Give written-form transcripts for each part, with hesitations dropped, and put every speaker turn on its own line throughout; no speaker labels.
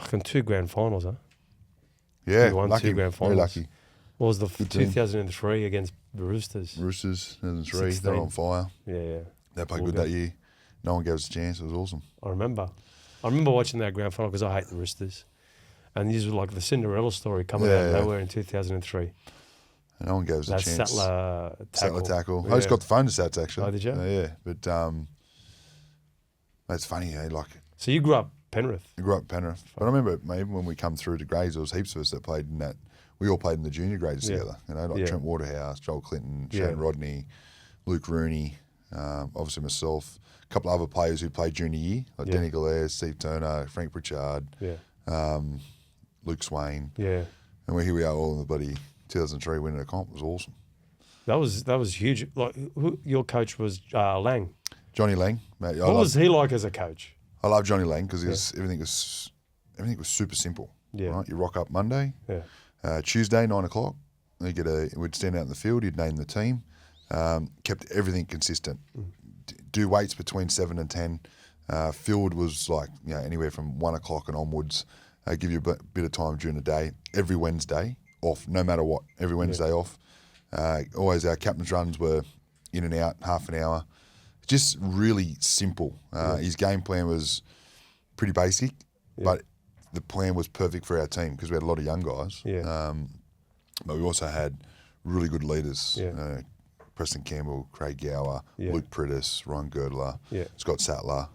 Fucking 2 grand finals, huh?
Yeah,
You won
lucky,
2 grand finals.
very lucky.
What was the
Good team.
2003 against the Roosters?
Roosters, 2003, they
16.
were on fire.
Yeah.
They played
All
good
good.
that year. No one gave us a chance. It was awesome.
I remember watching that grand final because I hate the Roosters. And these were like the Cinderella story coming out of nowhere in 2003.
And no one gave us a
That
chance.
Sattler tackle.
Sattler tackle.
Yeah.
I just got the phone to Sats, actually.
Oh, did you?
Yeah, but it's funny, like...
So you grew up Penrith?
I grew up at Penrith. But I remember even when we come through to grades, there was heaps of us that played in that. We all played in the junior grades together. You know, like Trent Waterhouse, Joel Clinton, Shane Rodney, Luke Rooney, obviously myself, a couple of other players who played junior year, like Denny Gallagher, Steve Turner, Frank Pritchard, Luke Swain.
Yeah.
And here we are all in the bloody 2003 winning a comp. It was awesome.
That was huge. Like your coach was Lang.
Johnny Lang, mate.
What was he like as a coach?
I love Johnny Lang because everything was super simple.
Yeah.
Right? You rock up Monday,
Yeah.
Tuesday 9 o'clock. We'd stand out in the field. He'd name the team. Kept everything consistent. Do weights between 7 and 10. Field was like anywhere from 1 o'clock and onwards. Give you a bit of time during the day. Every Wednesday off, no matter what. Every Wednesday off. Always our captain's runs were in and out, half an hour. Just really simple. His game plan was pretty basic, but the plan was perfect for our team because we had a lot of young guys.
Yeah.
But we also had really good leaders.
Yeah.
Preston Campbell, Craig Gower, Luke Prittis, Ryan Girdler, Scott Sattler,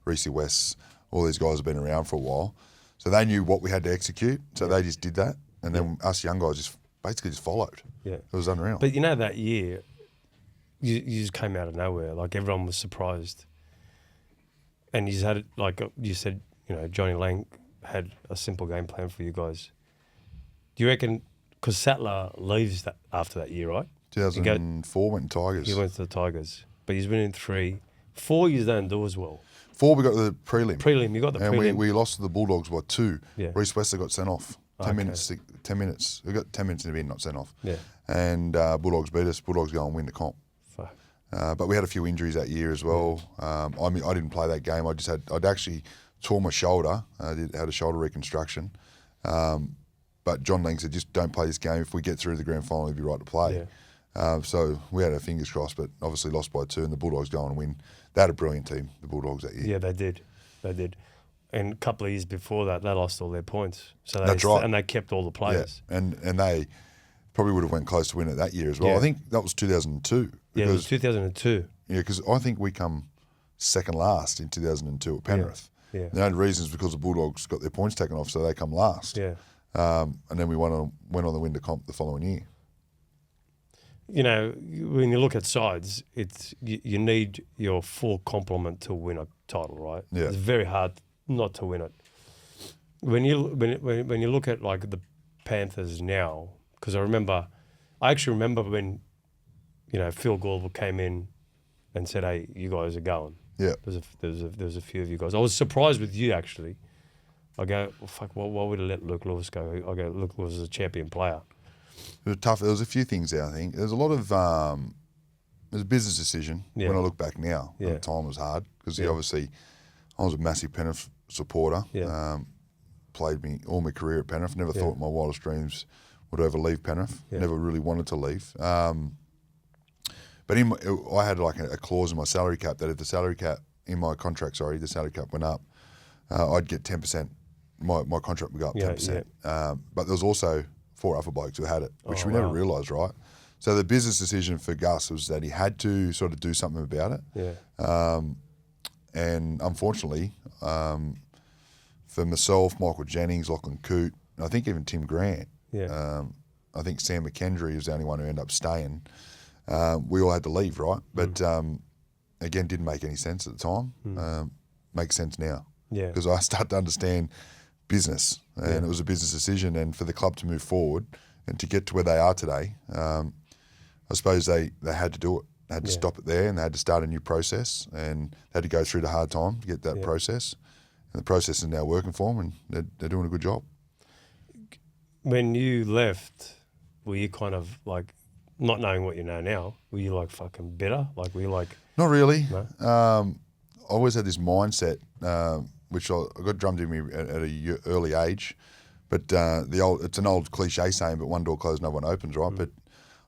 Reece West. All these guys have been around for a while. So they knew what we had to execute. So they just did that. And then us young guys basically just followed. Yeah. It was unreal.
But that year, you just came out of nowhere. Like everyone was surprised. And you just had, like you said, Johnny Lang had a simple game plan for you guys. Do you reckon, because Sattler leaves after that year, right?
2004 went to Tigers.
He went to the Tigers. But he's been in 3. 4 years don't do as well.
4 we got the prelim.
You got the
prelim.
And
we lost to the Bulldogs by 2.
Yeah.
Reece Wester got sent off. 10 minutes. We got 10 minutes in the end, not sent off.
Yeah.
And Bulldogs beat us. Bulldogs go and win the comp.
Fuck.
But we had a few injuries that year as well. I didn't play that game. I'd actually tore my shoulder. I had a shoulder reconstruction. But John Lang said, just don't play this game. If we get through the grand final, you'll be right to play. Yeah. So we had our fingers crossed, but obviously lost by 2, and the Bulldogs go on and win. They had a brilliant team, the Bulldogs, that year.
Yeah, they did. And a couple of years before that, they lost all their points. So
That's right.
And they kept all the players.
Yeah. And they probably would have went close to winning it that year as well.
Yeah.
I think that was 2002.
Yeah, it was 2002.
Yeah, because I think we come second last in 2002 at Penrith.
Yeah.
The only reason is because the Bulldogs got their points taken off, so they come last.
Yeah.
And then we went on the win to comp the following year.
When you look at sides, it's you need your full complement to win a title, right?
Yeah.
It's very hard not to win it. When you look at like the Panthers now, because I actually remember when, Phil Gould came in and said, "Hey, you guys are going."
Yeah.
There's a few of you guys. I was surprised with you actually. I go, well, fuck, why would I let Luke Lewis go? I go, Luke Lewis is a champion player.
It was tough. There was a few things there, I think. There's a lot of it was a business decision.
Yeah.
When I look back now,
Yeah.
at the time was hard because obviously I was a massive Penrith supporter.
Yeah.
Played all my career at Penrith. Never thought my wildest dreams would ever leave Penrith.
Yeah.
Never really wanted to leave. But I had like a clause in my salary cap that if the salary cap went up, I'd get 10%. My contract would go up 10%. But there was also 4 other blokes who had it, which we never realised, right? So the business decision for Gus was that he had to sort of do something about it.
Yeah.
And unfortunately, for myself, Michael Jennings, Lachlan Coote, and I think even Tim Grant, I think Sam McKendry was the only one who ended up staying. We all had to leave, right? But again, didn't make any sense at the time. Makes sense now.
Yeah.
Because I start to understand business, and it was a business decision. And for the club to move forward and to get to where they are today, I suppose they had to do it. They had to stop it there, and they had to start a new process, and they had to go through the hard time to get that process. And the process is now working for them, and they're doing a good job.
When you left, were you kind of like, not knowing what you know now, were you like fucking bitter? Like, were you like...
Not really.
No?
I always had this mindset. which I got drummed in me at a early age. But it's an old cliche saying, but one door closed, no one opens, right? But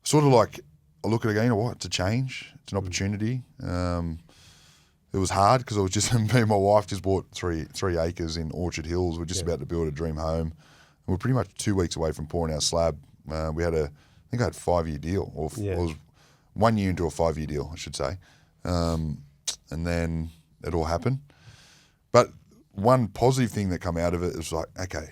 sort of like, I look at it again, you know what? It's a change. It's an opportunity. It was hard because I was just, me and my wife just bought three acres in Orchard Hills. We're just about to build a dream home. And we're pretty much 2 weeks away from pouring our slab. We had I think I had a 5-year deal, or it was 1 year into a 5-year deal, I should say. And then it all happened. But one positive thing that come out of it is like, okay,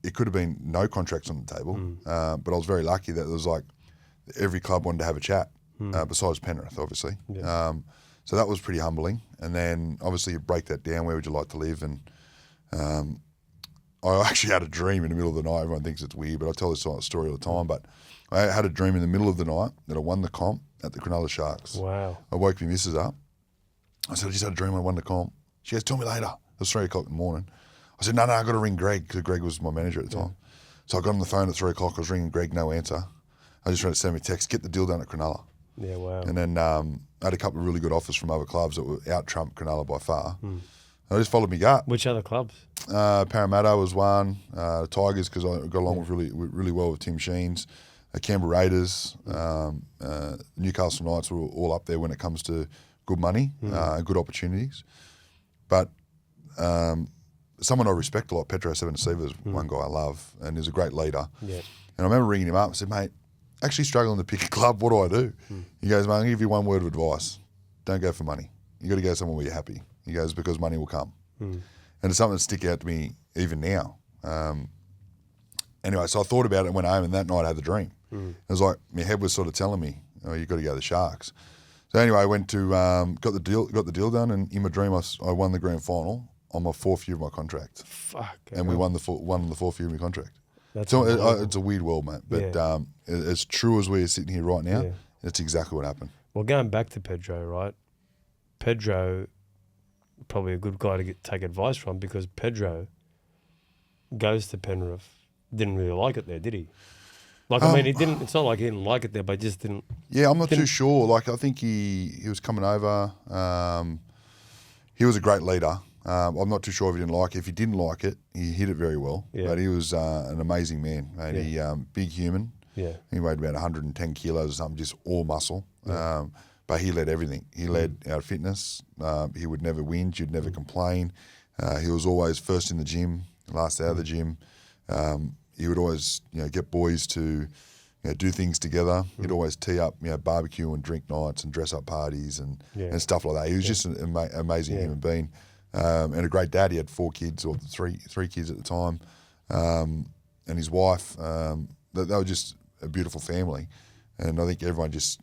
it could have been no contracts on the table, but I was very lucky that there was like every club wanted to have a chat, besides Penrith, obviously.
Yeah.
So that was pretty humbling. And then obviously you break that down, where would you like to live? And I actually had a dream in the middle of the night. Everyone thinks it's weird, but I tell this story all the time. But I had a dream in the middle of the night that I won the comp at the Cronulla Sharks.
Wow.
I woke my missus up. I said, I just had a dream I won the comp. She goes, tell me later. It was 3 o'clock in the morning. I said, no, I got to ring Greg, because Greg was my manager at the time. So I got on the phone at 3 o'clock. I was ringing Greg, no answer. I just tried to send me a text, get the deal done at Cronulla.
Yeah, wow.
And then I had a couple of really good offers from other clubs that were out-trumped Cronulla by far. I just followed me gut.
Which other clubs?
Parramatta was one. Tigers, because I got along with really well with Tim Sheens. Canberra Raiders, Newcastle Knights were all up there when it comes to good money and good opportunities. But someone I respect a lot, Petro Sevenasiva, is one guy I love, and he's a great leader. Yeah. And I remember ringing him up and said, mate, actually struggling to pick a club, what do I do? He goes, mate, I'm going to give you one word of advice. Don't go for money. You got to go somewhere where you're happy. He goes, because money will come. And it's something that stick out to me even now. Anyway, so I thought about it and went home, and that night I had the dream. It was like my head was sort of telling me, oh, you've got to go to the Sharks. So anyway, I went to got the deal done, and in my dream I won the grand final on my 4th year of my contract.
Fuck.
And we won the 4th year of my contract.
That's
so it's a weird world, mate. But as true as we're sitting here right now, it's exactly what happened.
Well, going back to Pedro, right? Pedro, probably a good guy to take advice from, because Pedro goes to Penrith, didn't really like it there, did he? Like, I mean, he didn't. It's not like he didn't like it there, but he just didn't.
Yeah, I'm not too sure. Like, I think he was coming over. He was a great leader. I'm not too sure if he didn't like it. If he didn't like it, he hit it very well. Yeah. But he was an amazing man. Mate. He big human. Yeah. He weighed about 110 kilos or something, just all muscle. Yeah. But he led everything. He led our fitness. He would never whinge. He'd never complain. He was always first in the gym, last out of the gym. He would always, get boys to, do things together. He'd always tee up, barbecue and drink nights and dress up parties and stuff like that. He was just an amazing human being, and a great dad. He had 4 kids, or three kids at the time, and his wife. They were just a beautiful family, and I think everyone just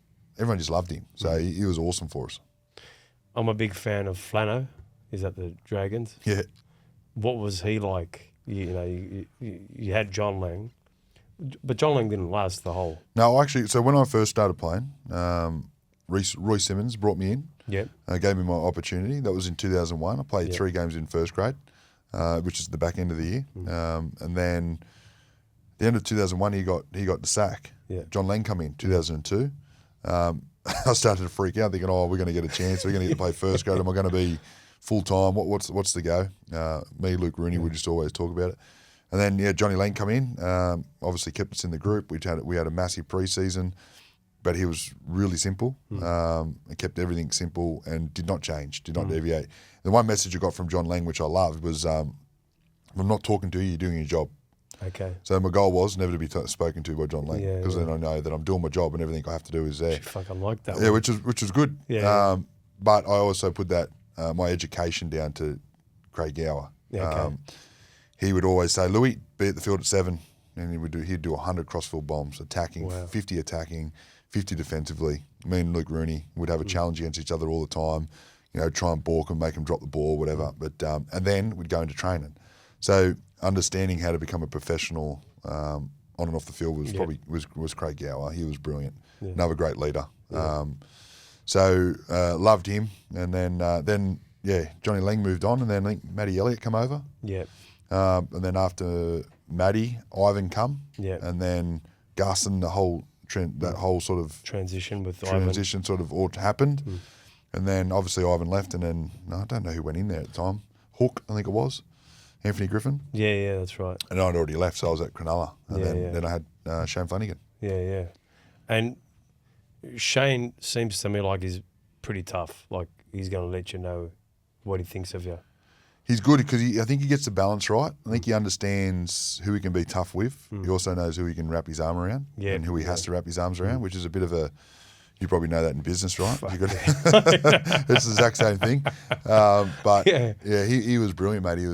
loved him. So he was awesome for us.
I'm a big fan of Flano. He's at the Dragons.
Yeah. What
was he like? You had John Lang, but John Lang didn't last the whole.
No, actually, so when I first started playing, Roy Simmons brought me in.
Yep.
Gave me my opportunity. That was in 2001. I played 3 games in first grade, which is the back end of the year. And then at the end of 2001, he got the sack.
Yeah.
John Lang come in 2002. I started to freak out, thinking, we're going to get a chance. We're going to get to play first grade. Am I going to be full time? What's the go? Me, Luke Rooney, would just always talk about it. And then Johnny Lang come in. Obviously kept us in the group. We had a massive pre-season, but he was really simple. And kept everything simple and did not change, did not deviate. The one message I got from John Lang, which I loved, was, I'm not talking to you, you're doing your job.
Okay.
So my goal was never to be spoken to by John Lang, because then I know that I'm doing my job and everything I have to do is there.
Fucking like that.
Yeah, which was good.
Yeah.
But I also put that my education down to Craig Gower.
Yeah, okay.
He would always say, Louis, be at the field at 7, and he'd do 100 crossfield bombs, attacking, 50 attacking, 50 defensively. Me and Luke Rooney would have a challenge against each other all the time. Try and balk and make them drop the ball, whatever. But and then we'd go into training. So understanding how to become a professional on and off the field was probably was Craig Gower. He was brilliant. Yeah. Another great leader. Yeah. So loved him, and then Johnny Lang moved on, and then I think Matty Elliott come over.
Yeah.
And then after Matty, Ivan come.
Yeah.
And then Gus and that whole sort of
transition with
Ivan sort of all happened. And then obviously Ivan left, and then I don't know who went in there at the time. Hook, I think it was. Anthony Griffin.
Yeah, that's right.
And I'd already left, so I was at Cronulla. And then I had Shane Flanagan.
Yeah. And Shane seems to me like he's pretty tough. Like he's going to let you know what he thinks of you.
He's good because I think he gets the balance right. I think he understands who he can be tough with. He also knows who he can wrap his arm around and who he has to wrap his arms around, which is a bit of a... You probably know that in business, right? It's the exact same thing. But he was brilliant, mate. He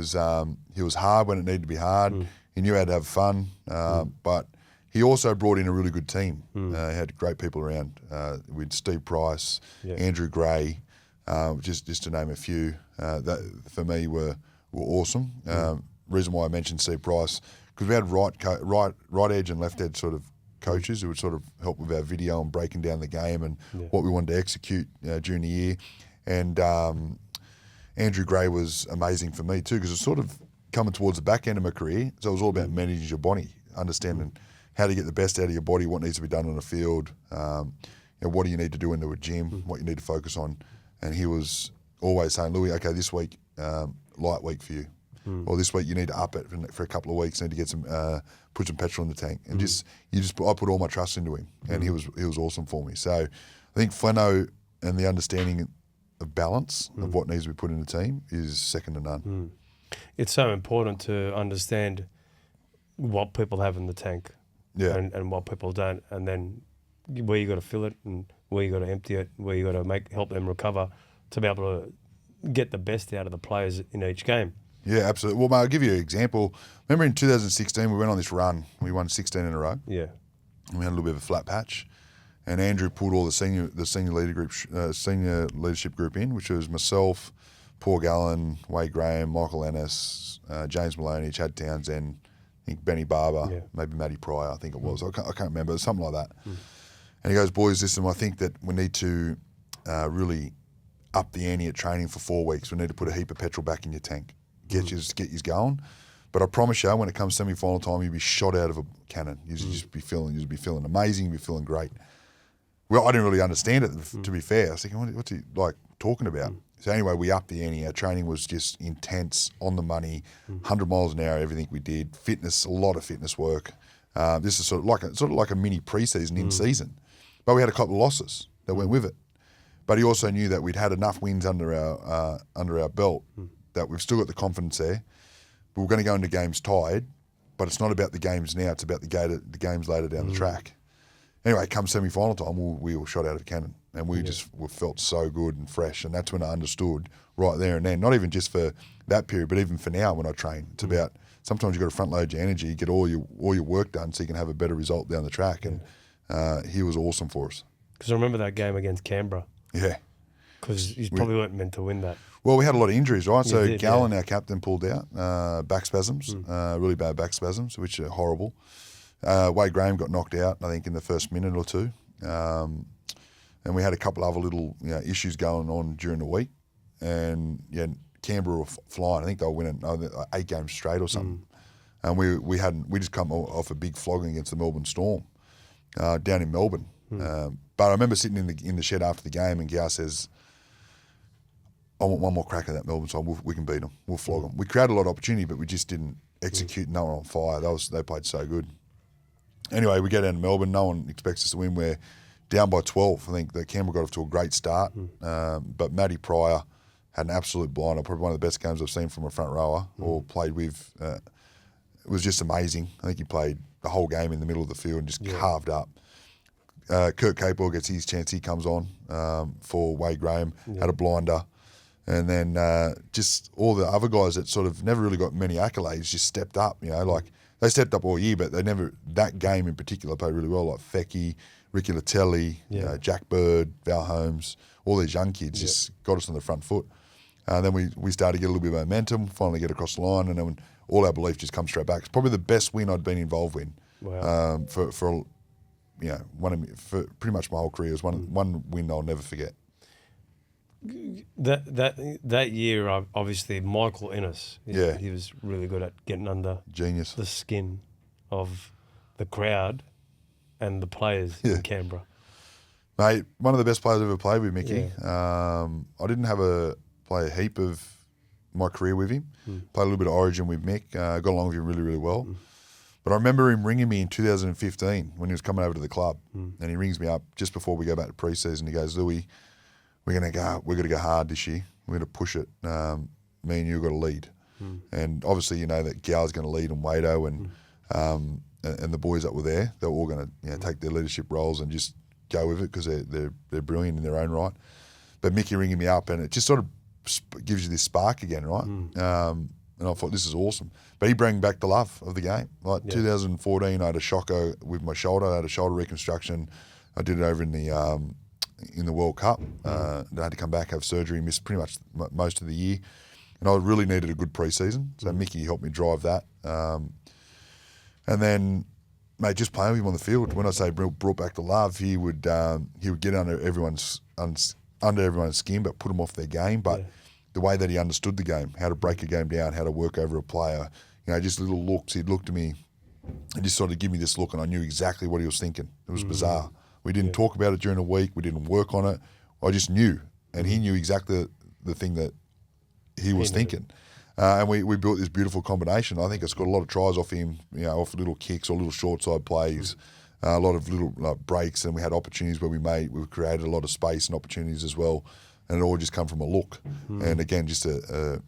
was hard when it needed to be hard. He knew how to have fun. But he also brought in a really good team. He had great people around. With Steve Price, Andrew Gray, just to name a few. That for me were awesome. Reason why I mentioned Steve Price, because we had right edge and left edge sort of coaches who would sort of help with our video and breaking down the game and what we wanted to execute during the year. And Andrew Gray was amazing for me too, because it was sort of coming towards the back end of my career. So it was all about managing your body, understanding how to get the best out of your body, what needs to be done on the field, what do you need to do into a gym, what you need to focus on. And he was always saying, Louis, okay, this week, light week for you. Or this week you need to up it for a couple of weeks, need to get some put some petrol in the tank. And I put all my trust into him, and he was awesome for me. So I think Fleno and the understanding of balance of what needs to be put in the team is second to none.
It's so important to understand what people have in the tank and what people don't, and then where you got to fill it and where you got to empty it, where you got to help them recover to be able to get the best out of the players in each game.
Yeah, absolutely. Well, mate, I'll give you an example. Remember in 2016, we went on this run. We won 16 in a row.
Yeah.
And we had a little bit of a flat patch. And Andrew pulled all the senior leadership group in, which was myself, Paul Gallen, Wade Graham, Michael Ennis, James Maloney, Chad Townsend, I think Benny Barber, maybe Matty Pryor, I think it was. I can't remember. Something like that. And he goes, boys, listen, I think that we need to really up the ante at training for 4 weeks. We need to put a heap of petrol back in your tank. Get you going, but I promise you, when it comes semi-final time, you'll be shot out of a cannon. You'll just be feeling amazing. You'll be feeling great. Well, I didn't really understand it, to be fair. I was thinking, what's he like talking about? So anyway, we upped the ante. Our training was just intense, on the money, 100 miles an hour. Everything we did, fitness, a lot of fitness work. This is sort of like a mini pre-season in season, but we had a couple of losses that went with it. But he also knew that we'd had enough wins under our belt. That we've still got the confidence there. But we're going to go into games tied, but it's not about the games now, it's about the games later down the track. Anyway, come semi-final time, we were shot out of a cannon, and we felt so good and fresh, and that's when I understood right there and then, not even just for that period, but even for now when I train. It's about, sometimes you've got to front load your energy, get all your work done so you can have a better result down the track, and he was awesome for us.
Because I remember that game against Canberra.
Yeah.
Because you probably weren't meant to win that.
Well, we had a lot of injuries, right? So Gallen, our captain, pulled out, back spasms, really bad back spasms, which are horrible. Wade Graham got knocked out, I think, in the first minute or two. And we had a couple other little issues going on during the week. And Canberra were flying. I think they were winning 8 games straight or something. And we just come off a big flogging against the Melbourne Storm down in Melbourne. But I remember sitting in the shed after the game, and Gow says, I want one more crack at that Melbourne side. We can beat them. We'll flog them. We created a lot of opportunity, but we just didn't execute. No one on fire. They played so good. Anyway, we go down to Melbourne. No one expects us to win. We're down by 12. I think the Canberra got off to a great start. But Matty Pryor had an absolute blinder. Probably one of the best games I've seen from a front rower or played with. It was just amazing. I think he played the whole game in the middle of the field and just carved up. Kurt Capewell gets his chance. He comes on for Wade Graham. Had a blinder. And then just all the other guys that sort of never really got many accolades just stepped up. Like they stepped up all year, but they never, that game in particular, played really well. Like Fecky, Ricky Latelli, Jack Bird, Val Holmes, all these young kids just got us on the front foot. And then we started to get a little bit of momentum, finally get across the line, and then all our belief just comes straight back. It's probably the best win I'd been involved in for pretty much my whole career. It was one win I'll never forget.
That year, obviously, Michael Ennis, he was really good at getting under the skin of the crowd and the players in Canberra.
Mate, one of the best players I've ever played with, Mickey.
Yeah.
I didn't play a heap of my career with him. Played a little bit of Origin with Mick. Got along with him really, really well. But I remember him ringing me in 2015 when he was coming over to the club, and he rings me up just before we go back to pre-season. He goes, "Louis, we're going to go hard this year. We're going to push it. Me and you got to lead." And obviously, you know that Gal's going to lead, and Wado and the boys that were there, they're all going to take their leadership roles and just go with it because they're brilliant in their own right. But Mickey ringing me up, and it just sort of gives you this spark again, right? And I thought, this is awesome. But he brought back the love of the game. Like 2014, I had a shocker with my shoulder. I had a shoulder reconstruction. I did it over in the World Cup. I had to come back, have surgery, missed pretty much most of the year. And I really needed a good pre-season. So Mickey helped me drive that. And then, mate, just playing with him on the field. When I say brought back the love, he would get under everyone's skin, but put them off their game. But the way that he understood the game, how to break a game down, how to work over a player, just little looks. He'd look to me and just sort of give me this look, and I knew exactly what he was thinking. It was bizarre. We didn't talk about it during the week. We didn't work on it. I just knew, and he knew exactly the thing that he was thinking. And we built this beautiful combination. I think I scored a lot of tries off him, off little kicks or little short side plays, a lot of little breaks, and we had opportunities where we created a lot of space and opportunities as well. And it all just come from a look, and again, just a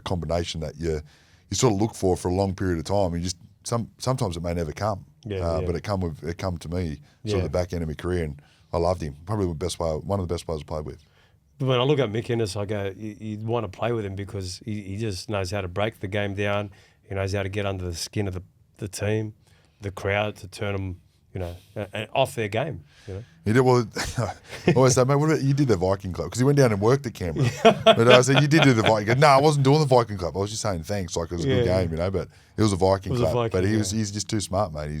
combination that you sort of look for a long period of time. You just sometimes it may never come, but it come to me sort of the back end of my career, and I loved him. Probably one of the best players I played with.
When I look at Mick Ennis, I go, you want to play with him because he just knows how to break the game down. He knows how to get under the skin of the team, the crowd, to turn them, and off their game.
He did well. I always say, mate, what about you? Did the Viking Club? Because he went down and worked at Canberra. But I said, you did do the Viking. He goes, no, I wasn't doing the Viking Club. I was just saying thanks, like it was a good game, But it was a Viking Club. But he's just too smart, mate. He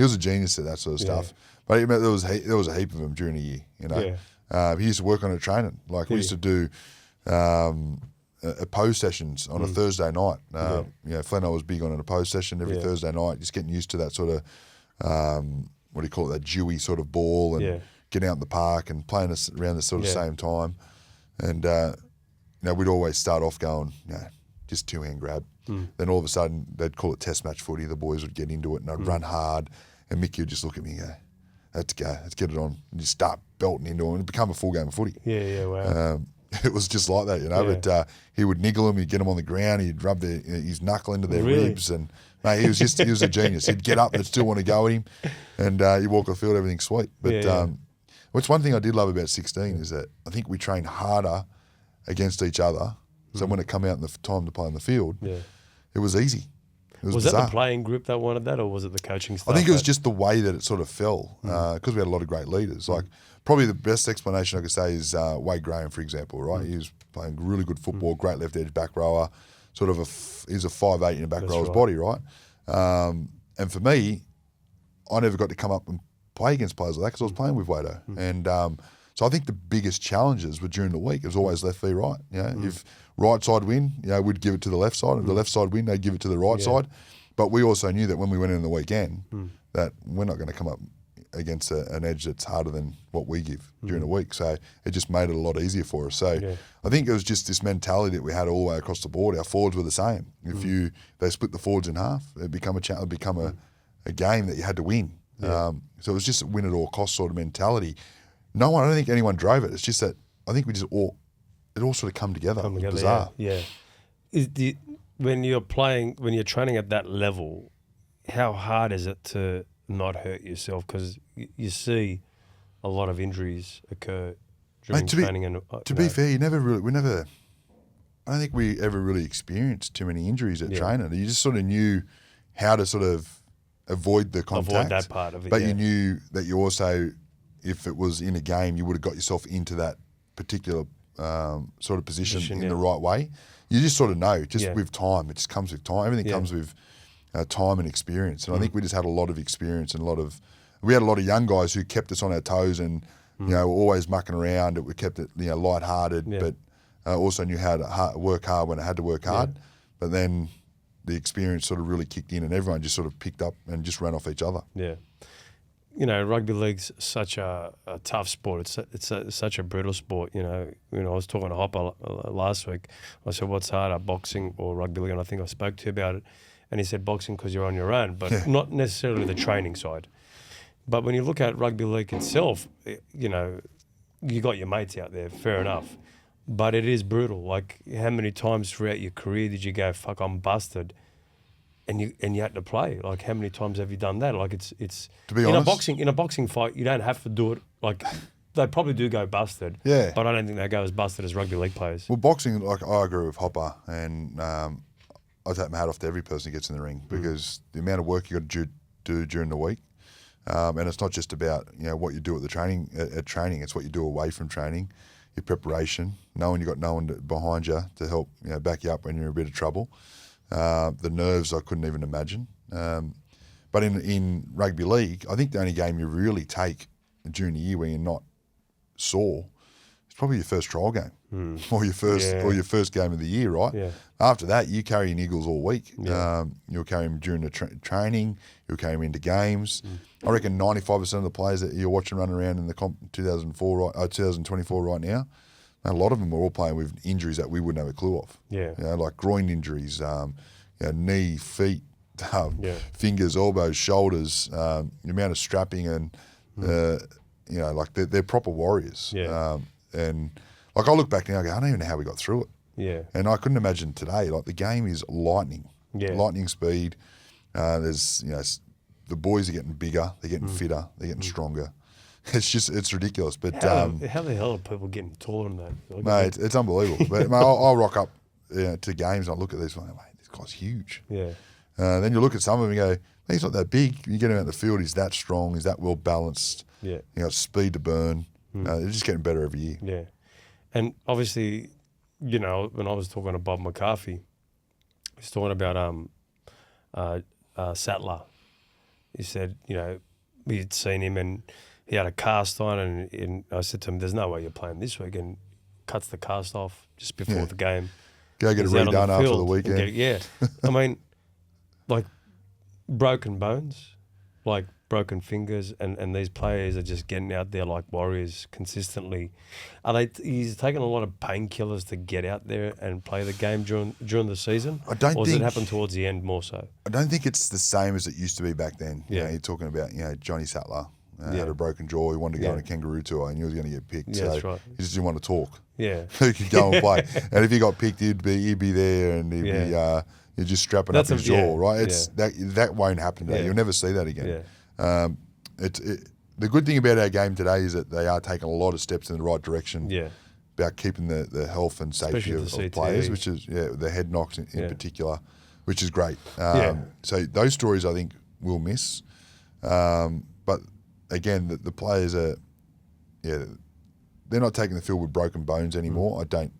was a genius at that sort of stuff. But there was a heap of them during the year. He used to work on a training. Like we used to do opposed sessions on a Thursday night. Flano was big on an opposed session every Thursday night, just getting used to that sort of what do you call it, that dewy sort of ball, and getting out in the park and playing us around the sort of same time. And we'd always start off going, just two-hand grab. Then all of a sudden they'd call it test match footy. The boys would get into it and I'd run hard, and Mickey would just look at me and go, let's go, let's get it on, and just start belting into it, and it became a full game of footy.
Wow.
It was just like that, but he would niggle them, he'd get them on the ground, he'd rub his knuckle into their ribs, and mate, he was a genius. He'd get up and still want to go at him, and he'd walk the field, everything's sweet. But what's one thing I did love about 16 is that I think we trained harder against each other, so when it come out in the time to play on the field, it was easy. It was bizarre.
That the playing group that wanted that, or was it the coaching staff?
I think it was just the way that it sort of fell, because we had a lot of great leaders. Like probably the best explanation I could say is Wade Graham, for example, right? He was playing really good football, great left edge back rower, sort of he's a 5'8" in a back rower's body, right? And for me, I never got to come up and play against players like that because I was playing with Wado. And so I think the biggest challenges were during the week. It was always left v right. If right side win, we'd give it to the left side. If the left side win, they'd give it to the right side. But we also knew that when we went in the weekend, that we're not going to come up against an edge that's harder than what we give during the week. So it just made it a lot easier for us. So I think it was just this mentality that we had all the way across the board. Our forwards were the same. If they split the forwards in half, it become a game that you had to win. So it was just a win at all costs sort of mentality. I don't think anyone drove it. It's just that I think it all sort of come together. It was bizarre.
When you're training at that level, how hard is it to not hurt yourself? Because you see a lot of injuries occur during training.
To be fair, I don't think we ever really experienced too many injuries at training. You just sort of knew how to sort of avoid the contact.
Avoid that part of it.
But you knew that you also, if it was in a game, you would have got yourself into that particular sort of position in the right way. You just sort of know, with time. It just comes with time. Everything comes with time and experience. And I think we just had a lot of experience and we had a lot of young guys who kept us on our toes and, were always mucking around. We kept it, lighthearted, but also knew how to work hard when it had to work hard. But then the experience sort of really kicked in and everyone just sort of picked up and just ran off each other.
Yeah. rugby league's such a tough sport. It's such a brutal sport. I was talking to Hopper last week. I said, what's harder, boxing or rugby league? And I think I spoke to you about it. And he said boxing because you're on your own, but not necessarily the training side. But when you look at rugby league itself, you got your mates out there, fair enough. But it is brutal. Like, how many times throughout your career did you go, fuck, I'm busted, and you had to play? Like, how many times have you done that? Like, it's
to be honest,
in a boxing fight, you don't have to do it. Like, they probably do go busted.
Yeah.
But I don't think they go as busted as rugby league players.
Well, boxing, like, I agree with Hopper, and I take my hat off to every person who gets in the ring, because the amount of work you got to do during the week, and it's not just about what you do at the training. At training, it's what you do away from training, your preparation, knowing you got no one behind you to help back you up when you're in a bit of trouble. The nerves I couldn't even imagine. But in rugby league, I think the only game you really take during the year where you're not sore is probably your first trial game. Or your first game of the year, right?
Yeah.
After that, you carry your niggles all week.
Yeah.
You'll carry them during the training. You'll carry them into games. I reckon 95% of the players that you're watching run around in the 2024 right now, a lot of them are all playing with injuries that we wouldn't have a clue of.
Yeah.
Like groin injuries, knee, feet, fingers, elbows, shoulders, the amount of strapping and, like they're proper warriors.
Yeah.
And like I look back now, I go, I don't even know how we got through it.
Yeah.
And I couldn't imagine today. Like the game is lightning, lightning speed. There's the boys are getting bigger, they're getting fitter, they're getting stronger. It's ridiculous. But
how the hell are people getting taller than that? Like,
mate, it's unbelievable. But mate, I'll rock up to games and I look at this one, mate, this guy's huge.
Yeah.
Then you look at some of them and go, he's not that big. You get him out in the field, he's that strong, he's that well balanced.
Yeah.
Speed to burn. They're just getting better every year.
Yeah. And obviously, when I was talking to Bob McCarthy, he was talking about Sattler. He said, we'd seen him and he had a cast on, and I said to him, there's no way you're playing this week, and cuts the cast off just before the game.
Go get it redone after the weekend.
I mean, like broken bones, like broken fingers, and these players are just getting out there like warriors consistently. He's taking a lot of painkillers to get out there and play the game during the season? Or does it happen towards the end more so?
I don't think it's the same as it used to be back then.
Yeah.
You're talking about, Johnny Sattler had a broken jaw. He wanted to go on a kangaroo tour and he was going to get picked.
Yeah,
so
that's right.
he just didn't want to talk.
Yeah.
He could go and play. And if he got picked, he'd be there and he'd just strapping up his jaw, right? It's that won't happen today. You'll never see that again.
Yeah.
The good thing about our game today is that they are taking a lot of steps in the right direction.
Yeah.
About keeping the health and safety of players, which is the head knocks in particular, which is great. So those stories I think we'll miss, but again the players are they're not taking the field with broken bones anymore. I don't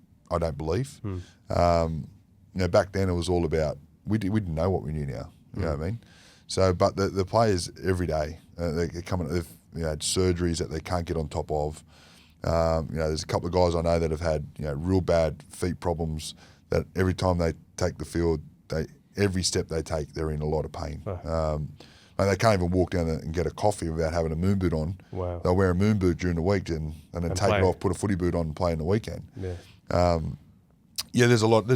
believe. Back then it was all about we didn't know what we knew now. You know what I mean? So, but the players every day they're coming. They've had surgeries that they can't get on top of. There's a couple of guys I know that have had real bad feet problems. That every time they take the field, every step they take, they're in a lot of pain. They can't even walk down and get a coffee without having a moon boot on.
Wow.
They'll wear a moon boot during the week and then take it off, put a footy boot on, and play in the weekend. There's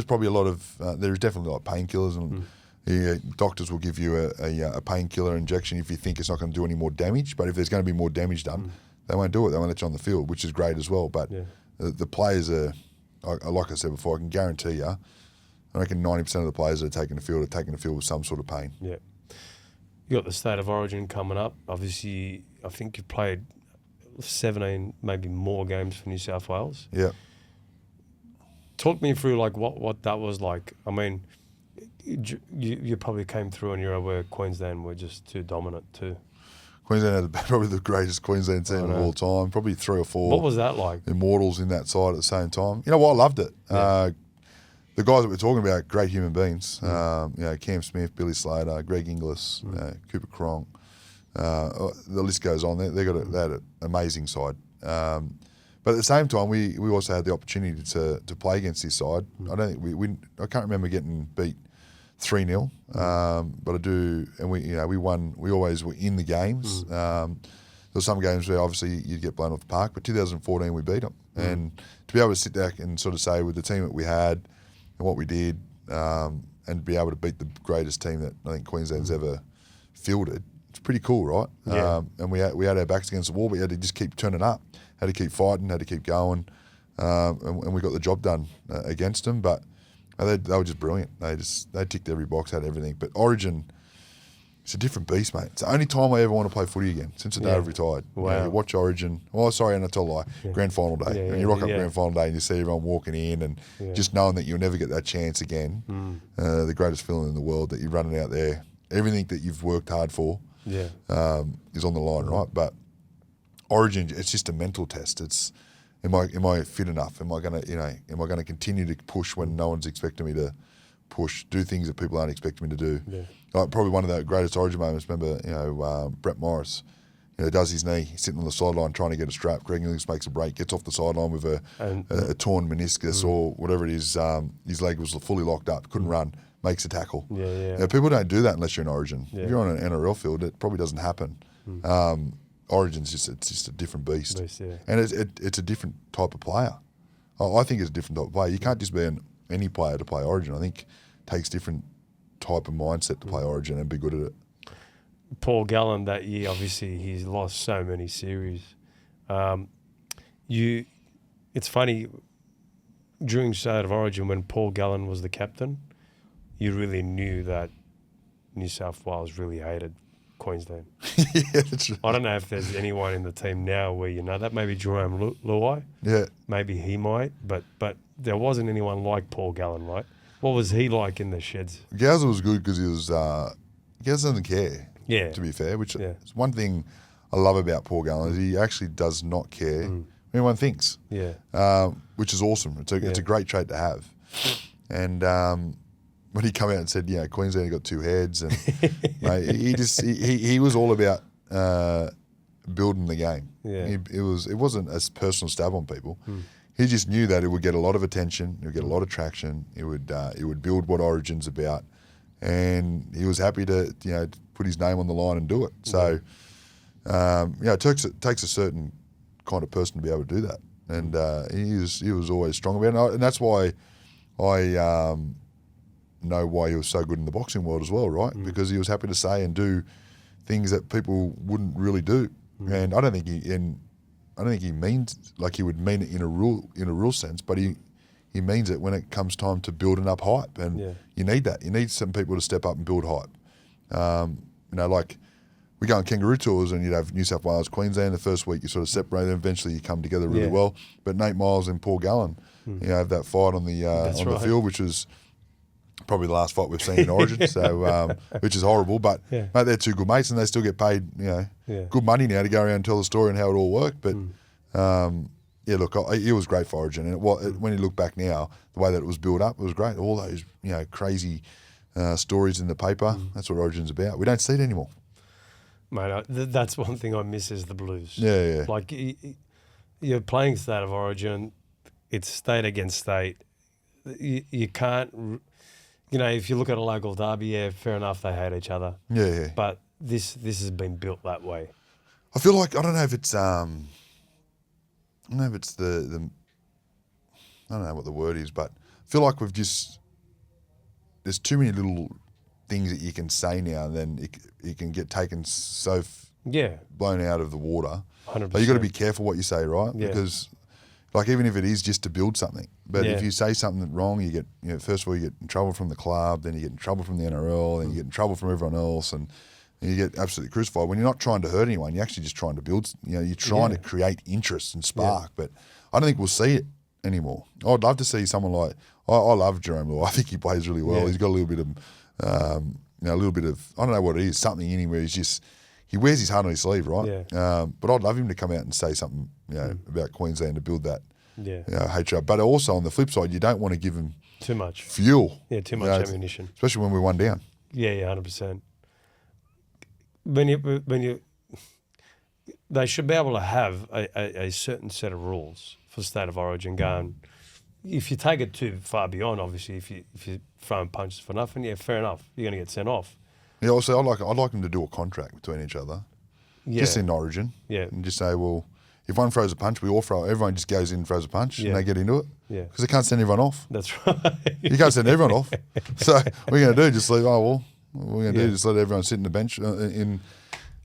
probably a lot of there's definitely a lot of painkillers and. Doctors will give you a painkiller injection if you think it's not going to do any more damage. But if there's going to be more damage done, they won't do it. They won't let you on the field, which is great as well. But the players are, like I said before, I can guarantee you, I reckon 90% of the players that are taking the field with some sort of pain.
Yeah. You got the State of Origin coming up. Obviously, I think you've played 17, maybe more games for New South Wales.
Yeah.
Talk me through like what that was like. I mean, you probably came through an era where Queensland were just too dominant too.
Queensland had probably the greatest Queensland team of all time. Probably 3 or 4.
What was that like?
Immortals in that side at the same time. You know what? I loved it. The guys that we're talking about, great human beings. Cam Smith, Billy Slater, Greg Inglis, Cooper Cronk. The list goes on. They had an amazing side. But at the same time, we also had the opportunity to play against this side. I don't think I can't remember getting beat 3-0. But I do, and we won. We always were in the games. There were some games where obviously you'd get blown off the park, but 2014 we beat them. And to be able to sit back and sort of say with the team that we had and what we did, and be able to beat the greatest team that I think Queensland's ever fielded, it's pretty cool, right?
Yeah.
And we had our backs against the wall, but we had to just keep turning up, had to keep fighting, had to keep going, and we got the job done against them. But they were just brilliant. They ticked every box, had everything. But Origin, it's a different beast, mate. It's the only time I ever want to play footy again since the day I've retired.
Wow.
You watch Origin. Oh, sorry, and I tell a lie. Grand final day. And you rock up grand final day and you see everyone walking in and just knowing that you'll never get that chance again. The greatest feeling in the world that you're running out there. Everything that you've worked hard for is on the line, right? But Origin, it's just a mental test. It's am I fit enough? Am I gonna continue to push when no one's expecting me to push? Do things that people aren't expecting me to do. Yeah. Like probably one of the greatest Origin moments. Remember, Brett Morris, does his knee, he's sitting on the sideline trying to get a strap. Greg Inglis makes a break, gets off the sideline with a torn meniscus or whatever it is. His leg was fully locked up, couldn't run. Makes a tackle. People don't do that unless you're in Origin. If you're on an NRL field, it probably doesn't happen. Origin's just a different beast. And it's a different type of player. I think it's a different type of player. You can't just be any player to play Origin. I think it takes different type of mindset to play Origin and be good at it.
Paul Gallen that year, obviously, he's lost so many series. It's funny, during State of Origin, when Paul Gallen was the captain, you really knew that New South Wales really hated Queensland.
That's right.
I don't know if there's anyone in the team now where you know that. Maybe Jerome Luai. Yeah. Maybe he might, but there wasn't anyone like Paul Gallen, right? What was he like in the sheds?
Gazza was good because Gazza doesn't care.
Yeah.
To be fair, which is one thing I love about Paul Gallen is he actually does not care what anyone thinks. Yeah. Which is awesome. It's a great trait to have. And when he came out and said, Queensland got two heads, and mate, he was all about building the game. Yeah. It wasn't a personal stab on people. He just knew that it would get a lot of attention, it would get a lot of traction, it would build what Origin's about, and he was happy to put his name on the line and do it. So it takes a certain kind of person to be able to do that, and he was always strong about it, and that's why I know why he was so good in the boxing world as well, right? Because he was happy to say and do things that people wouldn't really do, and I don't think he means like he would mean it in a real sense, but he means it when it comes time to building up hype, and you need that. You need some people to step up and build hype. Like we go on kangaroo tours and you'd have New South Wales, Queensland. The first week you sort of separate them, eventually you come together really well. But Nate Miles and Paul Gallen, have that fight on the field, which was probably the last fight we've seen in Origin, so which is horrible. But mate, they're two good mates, and they still get paid, good money now to go around and tell the story and how it all worked. But look, it was great for Origin, and when you look back now, the way that it was built up, it was great. All those crazy stories in the paper. That's what Origin's about. We don't see it anymore.
Mate, that's one thing I miss is the Blues.
Yeah.
Like you're playing State of Origin, it's state against state. You can't. If you look at a local derby, fair enough, they hate each other. Yeah. But this has been built that way.
I feel like I don't know if it's the I don't know what the word is, but I feel like there's too many little things that you can say now, and then it can get taken so blown out of the water. 100%. But you got to be careful what you say, right? Yeah. Because like even if it is just to build something, but if you say something wrong, you get first of all you get in trouble from the club, then you get in trouble from the NRL, then you get in trouble from everyone else, and you get absolutely crucified. When you're not trying to hurt anyone, you're actually just trying to build. You're trying to create interest and spark. But I don't think we'll see it anymore. I'd love to see someone like I love Jerome Law. I think he plays really well. He's got a little bit of I don't know what it is, something in him where he wears his heart on his sleeve, right? Yeah. But I'd love him to come out and say something, about Queensland to build that, hatred. But also on the flip side, you don't want to give him
too much
fuel.
Yeah, too much ammunition,
especially when we're one down.
Yeah, 100%. They should be able to have a certain set of rules for State of Origin going. if you take it too far beyond, obviously, if you're throwing punches for nothing, yeah, fair enough. You're going to get sent off.
Yeah, also I'd like them to do a contract between each other, just in Origin, and just say, well, if one throws a punch, we all throw. Everyone just goes in and throws a punch, and they get into it.
Yeah,
because they can't send everyone off.
That's right.
You can't send everyone off. So what are you going to do? Just leave? Oh well, what we're going to do? Just let everyone sit in the bench in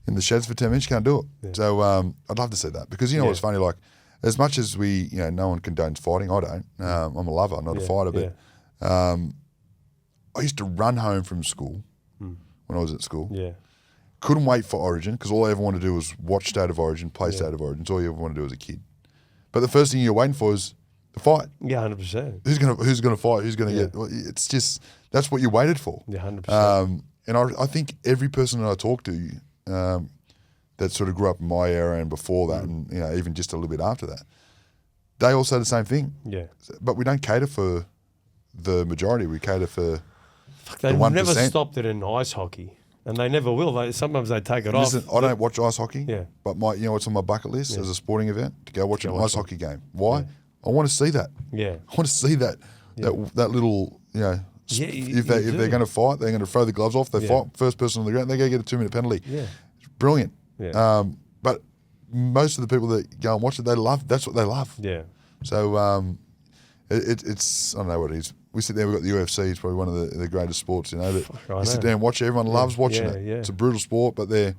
the sheds for 10 minutes. You can't do it. Yeah. So I'd love to see that because you know what's funny, like. As much as no one condones fighting, I don't. I'm a lover, not a fighter. But I used to run home from school when I was at school. Yeah. Couldn't wait for Origin because all I ever wanted to do was watch State of Origin, play State of Origin. It's all you ever wanted to do as a kid. But the first thing you're waiting for is the fight. Yeah, 100%. Who's gonna fight? Who's gonna get? Well, it's just that's what you waited for. Yeah, 100%. And I think every person that I talk to. That sort of grew up in my era and before that, and even just a little bit after that, they all say the same thing. Yeah, but we don't cater for the majority. We cater for
the 1%. Never stopped it in ice hockey, and they never will. Sometimes they take it off.
Listen, I don't watch ice hockey. Yeah, but what's on my bucket list as a sporting event to go watch an ice hockey game. Why? I want to see that. Yeah, I want to see that little if they're going to fight, they're going to throw the gloves off. They fight first person on the ground. They're going to get a 2-minute penalty. Yeah, it's brilliant. Yeah. But most of the people that go and watch it, that's what they love. Yeah. So it's I don't know what it is. We sit there, we've got the UFC, it's probably one of the greatest sports, But you sit there and watch it, everyone loves watching it. Yeah. It's a brutal sport, but the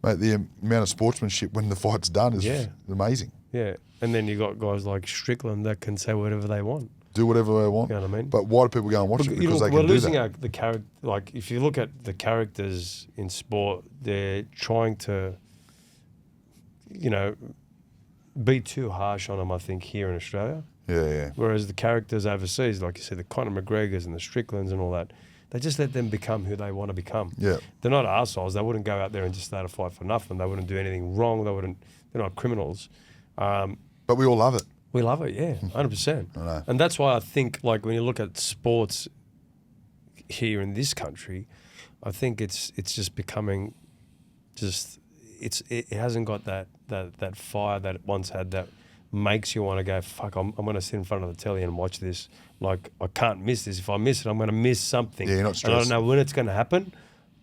amount of sportsmanship when the fight's done is amazing. Yeah. And then you got guys like Strickland that can say whatever they want. Do whatever they want. You know what I mean? But why do people go and watch it? Because they can do that. We're losing the character. Like, if you look at the characters in sport, they're trying to, be too harsh on them, I think, here in Australia. Yeah, yeah. Whereas the characters overseas, like you said, the Conor McGregors and the Stricklands and all that, they just let them become who they want to become. Yeah. They're not arseholes. They wouldn't go out there and just start a fight for nothing. They wouldn't do anything wrong. They're not criminals. But we all love it. We love it, yeah, 100%. I know. And that's why I think, like, when you look at sports here in this country, I think it's just becoming it hasn't got that fire that it once had that makes you want to go, fuck, I'm going to sit in front of the telly and watch this. Like, I can't miss this. If I miss it, I'm going to miss something. Yeah, you're not stressed. And I don't know when it's going to happen,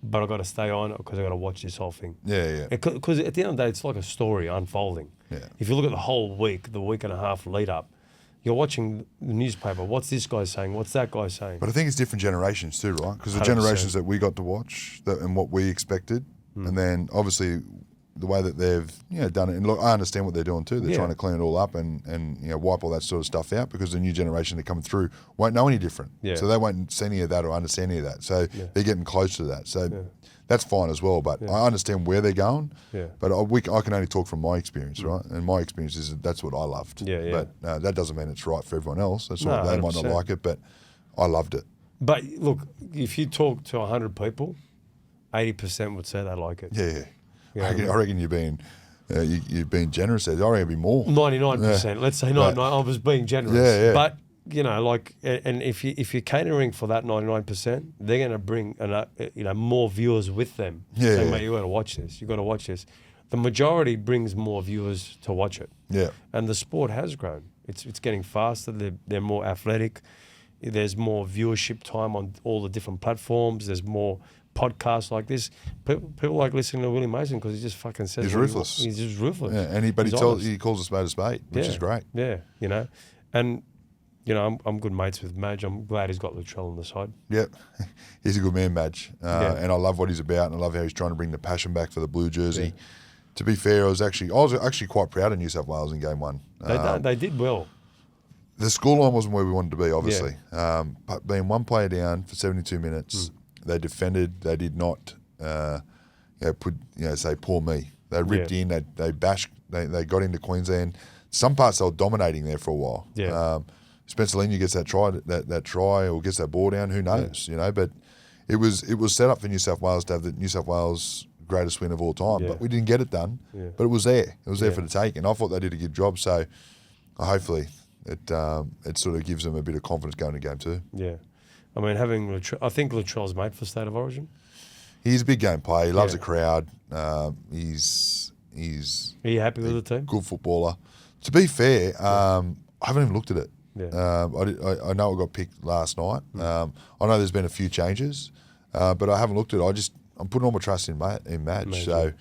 but I've got to stay on it because I've got to watch this whole thing. Yeah, yeah. Because at the end of the day, it's like a story unfolding. Yeah. If you look at the whole week, the week and a half lead up, you're watching the newspaper. What's this guy saying? What's that guy saying? But I think it's different generations too, right? Because the 100%. Generations that we got to watch and what we expected, and then obviously the way that they've done it. And look, I understand what they're doing too. They're trying to clean it all up and wipe all that sort of stuff out because the new generation that coming through won't know any different. Yeah. So they won't see any of that or understand any of that. So they're getting close to that. So that's fine as well. But I understand where they're going. Yeah. But I can only talk from my experience, right? And my experience is that's what I loved. Yeah, yeah. But that doesn't mean it's right for everyone else. That's what they 100%. Might not like it, but I loved it. But look, if you talk to 100 people, 80% would say they like it. Yeah, yeah. I reckon you've been generous there. I reckon it'd be more. 99%. Yeah. Let's say 99. I was being generous. Yeah, yeah. But and if you're catering for that 99%, they're going to bring more viewers with them. Yeah, saying, mate, you got to watch this. You got to watch this. The majority brings more viewers to watch it. Yeah. And the sport has grown. It's getting faster. They're more athletic. There's more viewership time on all the different platforms. There's more podcasts like this. People like listening to Willie Mason because he just fucking says he's ruthless. He's just ruthless. Yeah, and he calls a spade, which is great. Yeah, and I'm good mates with Madge. I'm glad he's got Latrell on the side. Yep, he's a good man, Madge, and I love what he's about, and I love how he's trying to bring the passion back for the blue jersey. Yeah. To be fair, I was actually quite proud of New South Wales in game one. They did well. The scoreline wasn't where we wanted to be, obviously, but being one player down for 72 minutes. They defended. They did not, say poor me. They ripped in. They bashed. They got into Queensland. Some parts they were dominating there for a while. Yeah. Spencer Linier gets that try, or gets that ball down. Who knows? But it was set up for New South Wales to have the New South Wales greatest win of all time. Yeah. But we didn't get it done. Yeah. But it was there. It was there for the taking. I thought they did a good job. So hopefully it sort of gives them a bit of confidence going to game two. Yeah. I mean, I think Latrell's made for State of Origin. He's a big game player. He loves the crowd. He's. Are you happy with the team? Good footballer. To be fair, I haven't even looked at it.
Yeah.
I know it got picked last night. I know there's been a few changes, but I haven't looked at it. I'm putting all my trust in Madge. So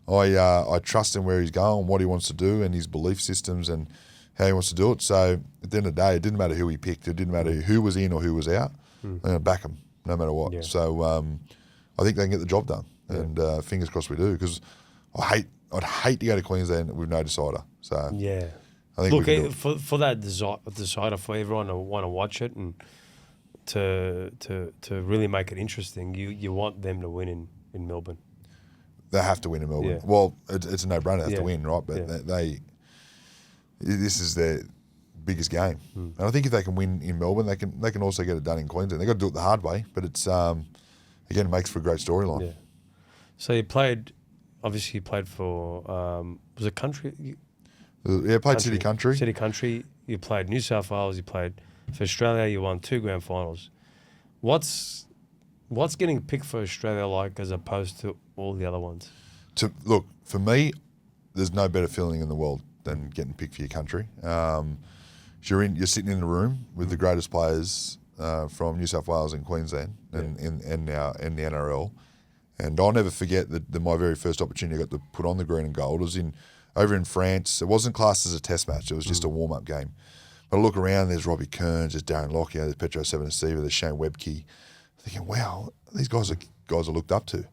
I trust him where he's going, what he wants to do, and his belief systems and how he wants to do it. So at the end of the day, it didn't matter who he picked. It didn't matter who was in or who was out. I'm going to back him no matter what.
Yeah.
So I think they can get the job done, and fingers crossed we do, because I'd hate to go to Queensland with no decider. So
yeah.
I think
Look,
we can do it.
for that decider, for everyone to want to watch it and to really make it interesting, you want them to win in Melbourne.
They have to win in Melbourne.
Yeah.
Well, it's a no-brainer. They have to
Yeah.
win, right? But
Yeah.
this is their biggest game, and I think if they can win in Melbourne, they can also get it done in Queensland. They got to do it the hard way, but it's again, it makes for a great storyline.
Yeah. So you played. Obviously, you played for was it country?
Yeah, played City Country.
City Country. You played New South Wales. You played for Australia. You won 2 grand finals. What's getting picked for Australia like as opposed to all the other ones?
Look, for me, there's no better feeling in the world than getting picked for your country. You're sitting in a room with the greatest players from New South Wales and Queensland and now in the NRL. And I'll never forget that my very first opportunity I got to put on the green and gold was over in France. It wasn't classed as a test match. It was just a warm-up game. But I look around, there's Robbie Kearns, there's Darren Lockyer, there's Petro Sevenasiva, there's Shane Webke. Thinking, wow, these guys are guys I looked up to.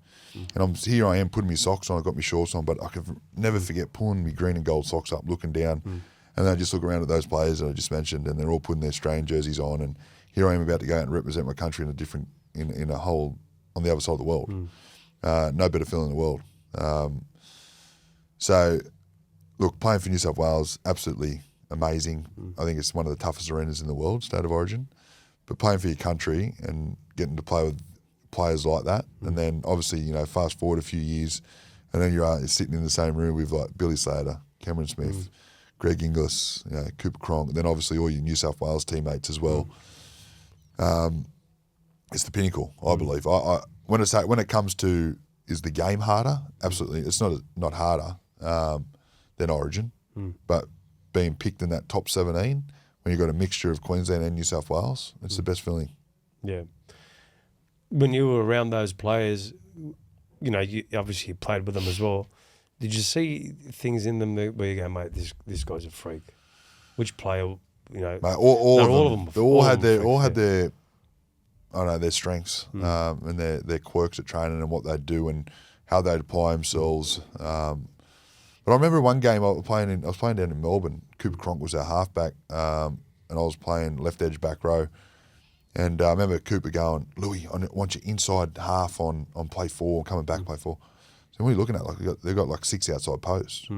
And here I am putting my socks on, I've got my shorts on, but I can never forget pulling my green and gold socks up, looking down. And then I just look around at those players that I just mentioned, and they're all putting their Australian jerseys on. And here I am about to go out and represent my country in a whole, on the other side of the world. No better feeling in the world. So, look, playing for New South Wales, absolutely amazing. I think it's one of the toughest arenas in the world, State of Origin. But playing for your country and getting to play with players like that, and then obviously, fast forward a few years, and then you're sitting in the same room with like Billy Slater, Cameron Smith, Greg Inglis, Cooper Cronk, and then obviously all your New South Wales teammates as well. It's the pinnacle, I believe. When it comes to, is the game harder? Absolutely, it's not harder than Origin, but being picked in that top 17 when you've got a mixture of Queensland and New South Wales, it's the best feeling.
Yeah. When you were around those players, you obviously played with them as well. Did you see things in them where you go, mate, this guy's a freak? Which player,
Mate, all of them. They all had their I don't know, their strengths and their quirks at training and what they'd do and how they'd apply themselves. But I remember one game I was playing down in Melbourne. Cooper Cronk was our halfback, and I was playing left edge back row. And I remember Cooper going, Louis, I want you inside half on play 4, coming back play 4. So what are you looking at? Like they've got like 6 outside posts.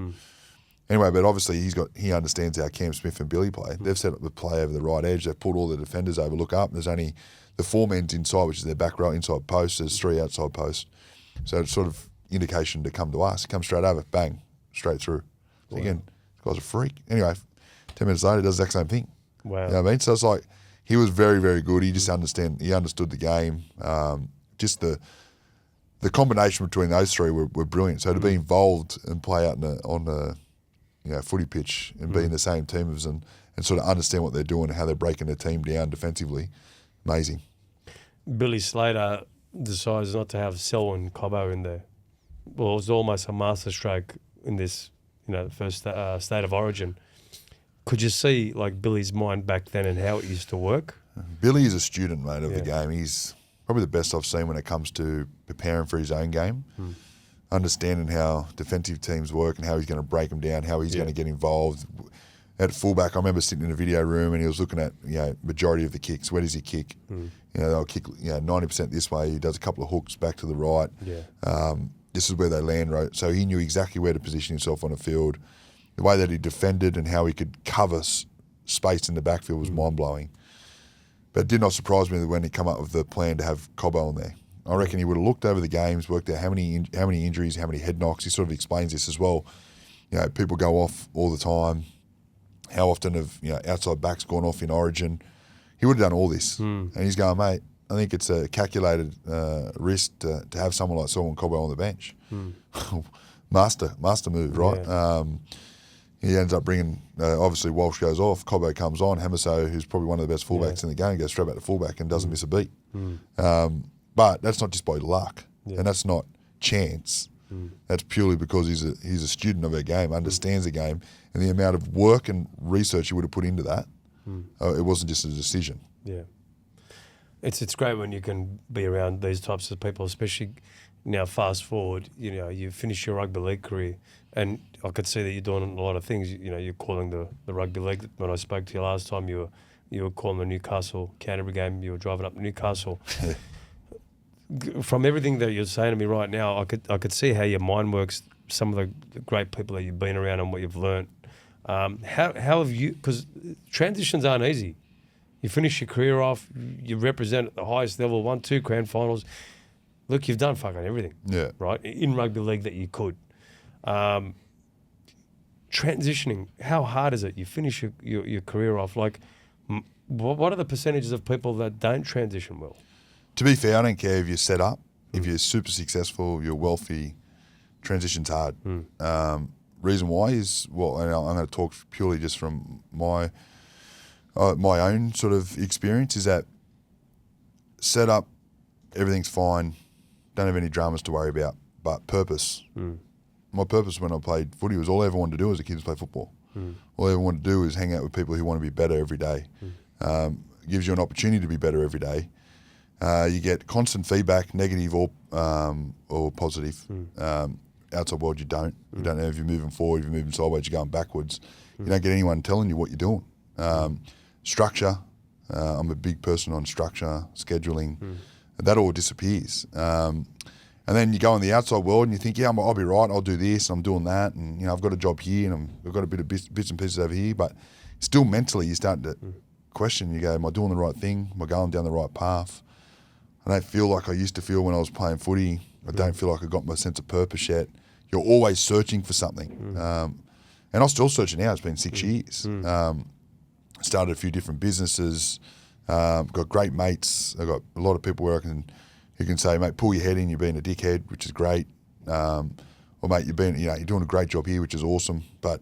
Anyway, but obviously he understands how Cam Smith and Billy play. They've set up the play over the right edge. They've pulled all the defenders over. Look up. There's only the 4 men's inside, which is their back row inside post. There's 3 outside posts. So it's sort of indication to come to us. Come straight over, bang, straight through. So again, this guy's a freak. Anyway, 10 minutes later, he does the exact same thing.
Wow.
You know what I mean? So it's like he was very, very good. He just understood the game. Just the combination between those 3 were brilliant. So to be involved and play out on the footy pitch and be in the same team as and sort of understand what they're doing and how they're breaking their team down defensively, amazing.
Billy Slater decides not to have Selwyn Cobbo in there. Well, it was almost a masterstroke in this, the first State of Origin. Could you see like Billy's mind back then and how it used to work?
Billy is a student, mate, of the game. He's probably the best I've seen when it comes to preparing for his own game, understanding how defensive teams work and how he's going to break them down, how he's going to get involved. At fullback, I remember sitting in a video room and he was looking at majority of the kicks. Where does he kick? They'll kick 90% this way. He does a couple of hooks back to the right. This is where they land, right? So he knew exactly where to position himself on the field. The way that he defended and how he could cover space in the backfield was mind-blowing. But it did not surprise me that when he came up with the plan to have Cobbo on there. I reckon he would have looked over the games, worked out how many injuries, how many head knocks. He sort of explains this as well. People go off all the time. How often have outside backs gone off in Origin? He would have done all this. And he's going, mate, I think it's a calculated risk to have someone like Selwyn Cobbo on the bench. Master move, right? he ends up bringing, obviously Walsh goes off, Cobbo comes on, Hamiso, who's probably one of the best fullbacks in the game, goes straight back to fullback and doesn't miss a beat. But that's not just by luck, and that's not chance. That's purely because he's a student of our game, understands the game, and the amount of work and research he would have put into that. It wasn't just a decision.
Yeah. It's great when you can be around these types of people, especially now fast forward, you finish your rugby league career, and I could see that you're doing a lot of things. You're calling the rugby league. When I spoke to you last time, you were calling the Newcastle Canterbury game. You were driving up to Newcastle. From everything that you're saying to me right now, I could see how your mind works. Some of the great people that you've been around and what you've learned. How have you? Because transitions aren't easy. You finish your career off. You represent at the highest level. 1, 2 grand finals. Look, you've done fucking everything. Yeah. Right in rugby league that you could. Transitioning. How hard is it? You finish your career off. Like, what are the percentages of people that don't transition well?
To be fair, I don't care if you're set up, if you're super successful, you're wealthy, transition's hard. Reason why is, well, and I'm going to talk purely just from my own sort of experience, is that set up, everything's fine, don't have any dramas to worry about, but purpose. My purpose when I played footy was all I ever wanted to do as a kid was play football. All I ever wanted to do is hang out with people who want to be better every day. Gives you an opportunity to be better every day. You get constant feedback, negative or positive. Outside world, you don't. You don't know if you're moving forward, if you're moving sideways, you're going backwards. You don't get anyone telling you what you're doing. Structure. I'm a big person on structure, scheduling. That all disappears. And then you go in the outside world and you think, yeah, I'll be right. I'll do this. I'm doing that, and I've got a job here, and I've got a bit of bits and pieces over here. But still, mentally, you start to question. You go, am I doing the right thing? Am I going down the right path? I don't feel like I used to feel when I was playing footy. I don't feel like I got my sense of purpose yet. You're always searching for something. And I'm still searching now. It's been 6 years. Started a few different businesses. Got great mates. I've got a lot of people who can say, mate, pull your head in, you're being a dickhead, which is great. Or mate, you're doing a great job here, which is awesome. But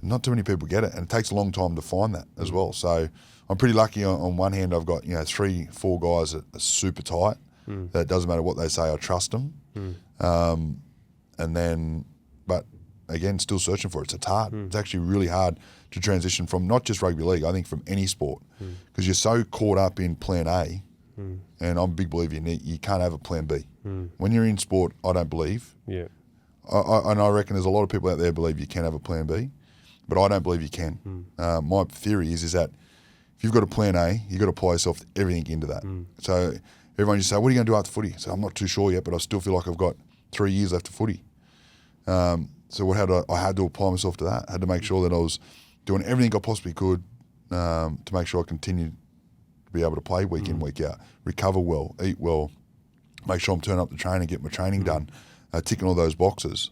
not too many people get it. And it takes a long time to find that as well. So I'm pretty lucky on one hand. I've got 3, 4 guys that are super tight. That it doesn't matter what they say, I trust them. And then, but again, still searching for it. It's hard. It's actually really hard to transition from not just rugby league, I think from any sport, because you're so caught up in plan A, and I'm a big believer you can't have a plan B. When you're in sport, I don't believe. Yeah. And I reckon there's a lot of people out there believe you can have a plan B, but I don't believe you can. My theory is that if you've got a plan A, you've got to apply yourself everything into that. So everyone just say, what are you going to do after footy? So I'm not too sure yet, but I still feel like I've got 3 years left of footy. So I had to apply myself to that. I had to make sure that I was doing everything I possibly could to make sure I continued to be able to play week in, week out, recover well, eat well, make sure I'm turning up to training, get my training done, ticking all those boxes.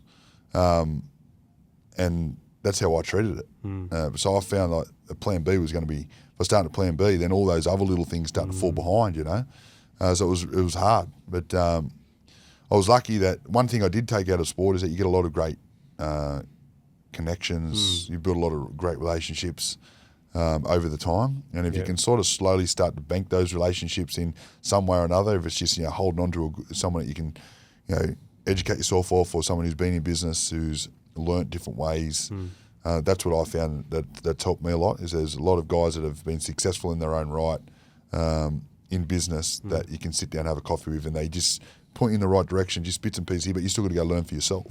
And that's how I treated it. So I found like a plan B was going to be, if I started a plan B, then all those other little things start to fall behind, So it was hard. But I was lucky that one thing I did take out of sport is that you get a lot of great connections. You build a lot of great relationships over the time. And if you can sort of slowly start to bank those relationships in some way or another, if it's just holding on to someone that you can educate yourself off, or someone who's been in business, who's learnt different ways, that's what I found that's helped me a lot. Is there's a lot of guys that have been successful in their own right in business that you can sit down and have a coffee with, and they just point you in the right direction, just bits and pieces here, but you still got to go learn for yourself.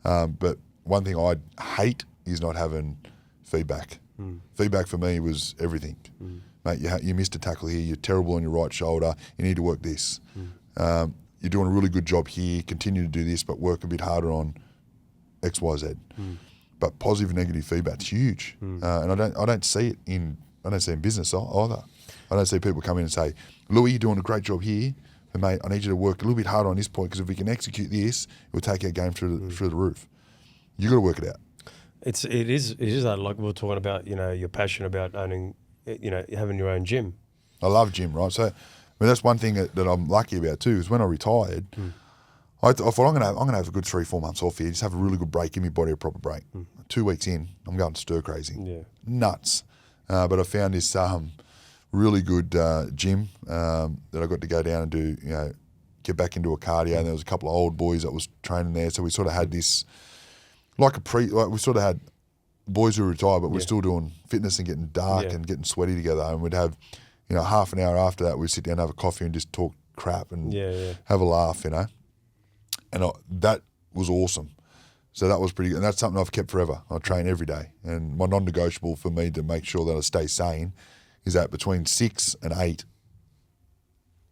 But one thing I hate is not having feedback. Feedback for me was everything. Mate, you missed a tackle here, you're terrible on your right shoulder, you need to work this. You're doing a really good job here, continue to do this, but work a bit harder on X, Y, Z. But positive and negative feedback's huge. And I don't see it in business either. I don't see people come in and say, Louis, you're doing a great job here, but mate, I need you to work a little bit harder on this point, because if we can execute this, it will take our game through the roof. You got to work it out.
It is that, like we were talking about, your passion about owning, having your own gym.
I love gym, right? So, that's one thing that I'm lucky about too, is when I retired, I thought I'm gonna have a good 3-4 months off here. Just have a really good break. Give my body a proper break. 2 weeks in, I'm going stir crazy.
Yeah.
Nuts. But I found this really good gym that I got to go down and do. Get back into a cardio. And there was a couple of old boys that was training there, so we sort of had this we sort of had boys who retired, but we're still doing fitness and getting dark and getting sweaty together. And we'd have, half an hour after that, we'd sit down and have a coffee and just talk crap and have a laugh, And that was awesome. So that was pretty good. And that's something I've kept forever. I train every day. And my non-negotiable for me to make sure that I stay sane is that between 6 and 8,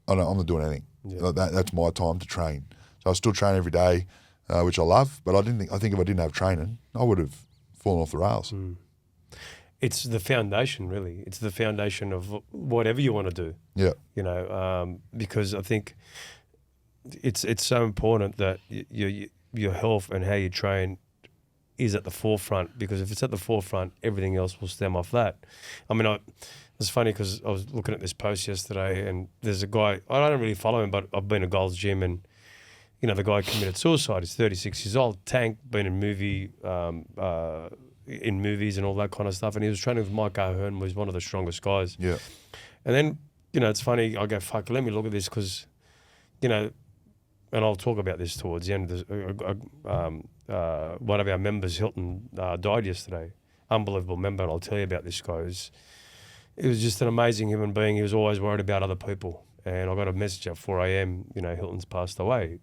I'm not doing anything. Yeah. That's my time to train. So I still train every day, which I love. But I think if I didn't have training, I would have fallen off the rails.
It's the foundation, really. It's the foundation of whatever you want to do.
Yeah.
Because I think it's so important that your health and how you train is at the forefront, because if it's at the forefront, everything else will stem off that. I mean, it's funny because I was looking at this post yesterday, and there's a guy, I don't really follow him, but I've been to Gold's Gym, and the guy committed suicide. He's 36 years old, tank, been in movies and all that kind of stuff, and he was training with Mike O'Hearn, who was one of the strongest guys.
Yeah.
And then, it's funny, I go, fuck, let me look at this, because, and I'll talk about this towards the end of this. One of our members, Hilton, died yesterday. Unbelievable member, and I'll tell you about this guy. It was just an amazing human being. He was always worried about other people. And I got a message at 4 a.m, Hilton's passed away.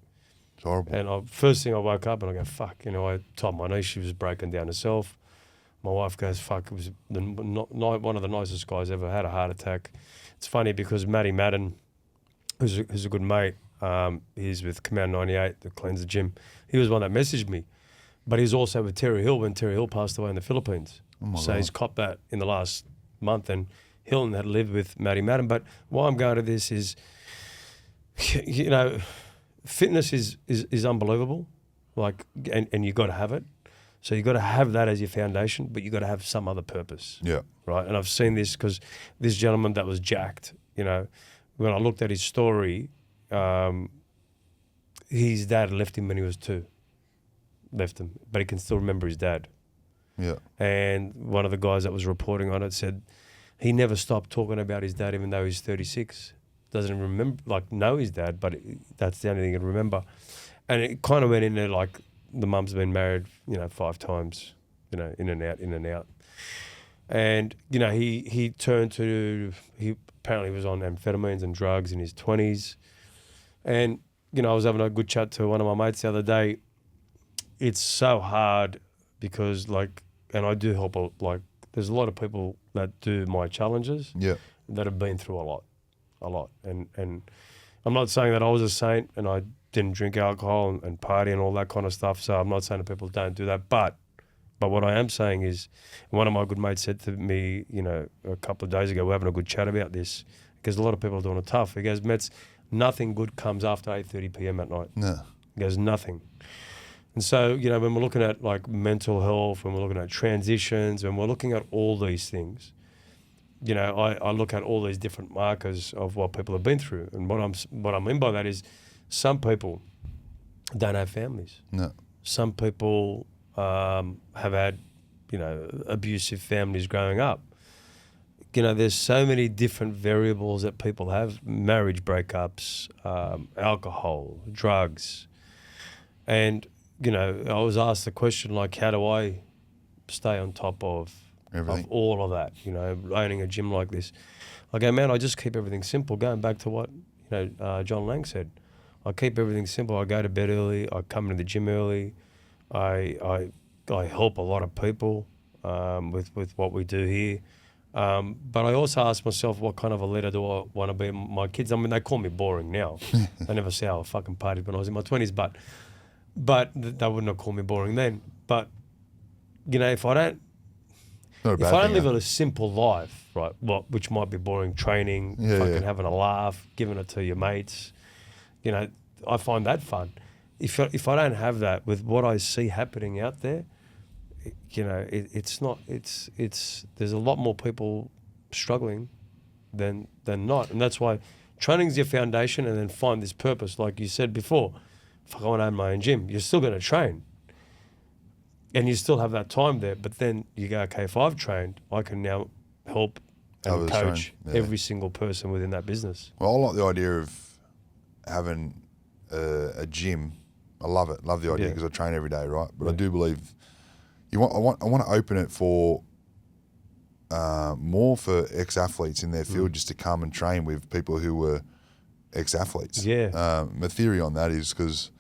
It's horrible.
And first thing I woke up and I go, fuck, I told my niece she was breaking down herself. My wife goes, fuck, it was one of the nicest guys ever, had a heart attack. It's funny because Matty Madden, who's a good mate, he's with Command 98 that cleans the gym. He was one that messaged me. But he's also with Terry Hill when Terry Hill passed away in the Philippines. So he's copped that in the last month, and Hilton had lived with Matty Madden. But why I'm going to this is, fitness is unbelievable, and you got to have it. So you got to have that as your foundation, but you got to have some other purpose.
Yeah.
Right. And I've seen this because this gentleman that was jacked, when I looked at his story, his dad left him when he was 2. Left him, but he can still remember his dad.
Yeah.
And one of the guys that was reporting on it said he never stopped talking about his dad, even though he's 36. Doesn't remember, know his dad, but that's the only thing he can remember. And it kind of went in there the mum's been married, 5 times, in and out. And, he turned to, he apparently was on amphetamines and drugs in his 20s. And, I was having a good chat to one of my mates the other day. It's so hard because, and I do help, there's a lot of people that do my challenges that have been through a lot. And I'm not saying that I was a saint and I didn't drink alcohol and party and all that kind of stuff, so I'm not saying that people don't do that. But what I am saying is, one of my good mates said to me, a couple of days ago, we're having a good chat about this, because a lot of people are doing it tough. He goes, Mets, nothing good comes after 8:30 p.m. at night.
No.
He goes, nothing. And so, when we're looking at mental health, when we're looking at transitions, when we're looking at all these things, I look at all these different markers of what people have been through. And what I mean by that is, some people don't have families.
No.
Some people have had, abusive families growing up. There's so many different variables that people have: marriage breakups, alcohol, drugs, and I was asked the question, how do I stay on top of all of that, owning a gym like this? I go, man, I just keep everything simple. Going back to what, John Lang said, I keep everything simple. I go to bed early. I come to the gym early. I help a lot of people with what we do here. But I also ask myself, what kind of a leader do I want to be? My kids, I mean, they call me boring now. They never say, I fucking partied when I was in my 20s, but they wouldn't have called me boring then. But, if I don't live a simple life, right, which might be boring, training, having a laugh, giving it to your mates, I find that fun. If I don't have that with what I see happening out there, there's a lot more people struggling than not. And that's why training's your foundation, and then find this purpose. Like you said before, fuck, I want to own my own gym. You're still going to train. And you still have that time there. But then you go, okay, if I've trained, I can now help and
Others
coach
train, yeah.
every single person within that business.
Well, I like the idea of having a gym. I love it. Love the idea because I train every day, right? But I do believe I want to open it for more for ex-athletes in their field just to come and train with people who were ex-athletes.
Yeah.
My theory on that is because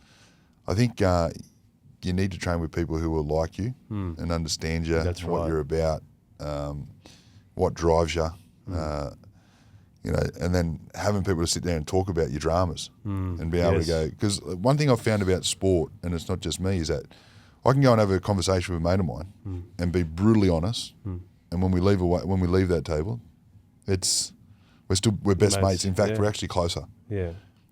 I think you need to train with people who will like you and understand you,
That's
what
right.
you're about, what drives you, you know, and then having people to sit there and talk about your dramas and be able to go. Because one thing I've found about sport, and it's not just me, is that I can go and have a conversation with a mate of mine and be brutally honest. And when we leave that table, we're best mates. In fact, we're actually closer.
Yeah.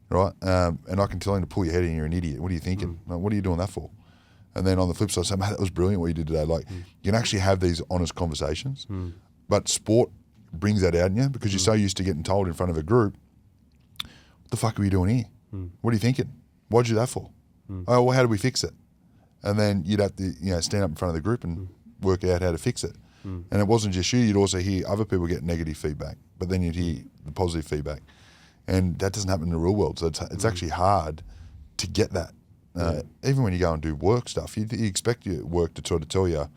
Right? And I can tell him to pull your head in, you're an idiot. What are you thinking? Like, what are you doing that for? And then on the flip side, I say, mate, that was brilliant what you did today. Like, you can actually have these honest conversations. But sport brings that out in you because you're so used to getting told in front of a group, what the fuck are we doing here? What are you thinking? What'd you do that for? Oh, well, how do we fix it? And then you'd have to, stand up in front of the group and work out how to fix it. And it wasn't just you, you'd also hear other people get negative feedback, but then you'd hear the positive feedback. And that doesn't happen in the real world. So it's actually hard to get that. Even when you go and do work stuff, you expect your work to sort of tell you,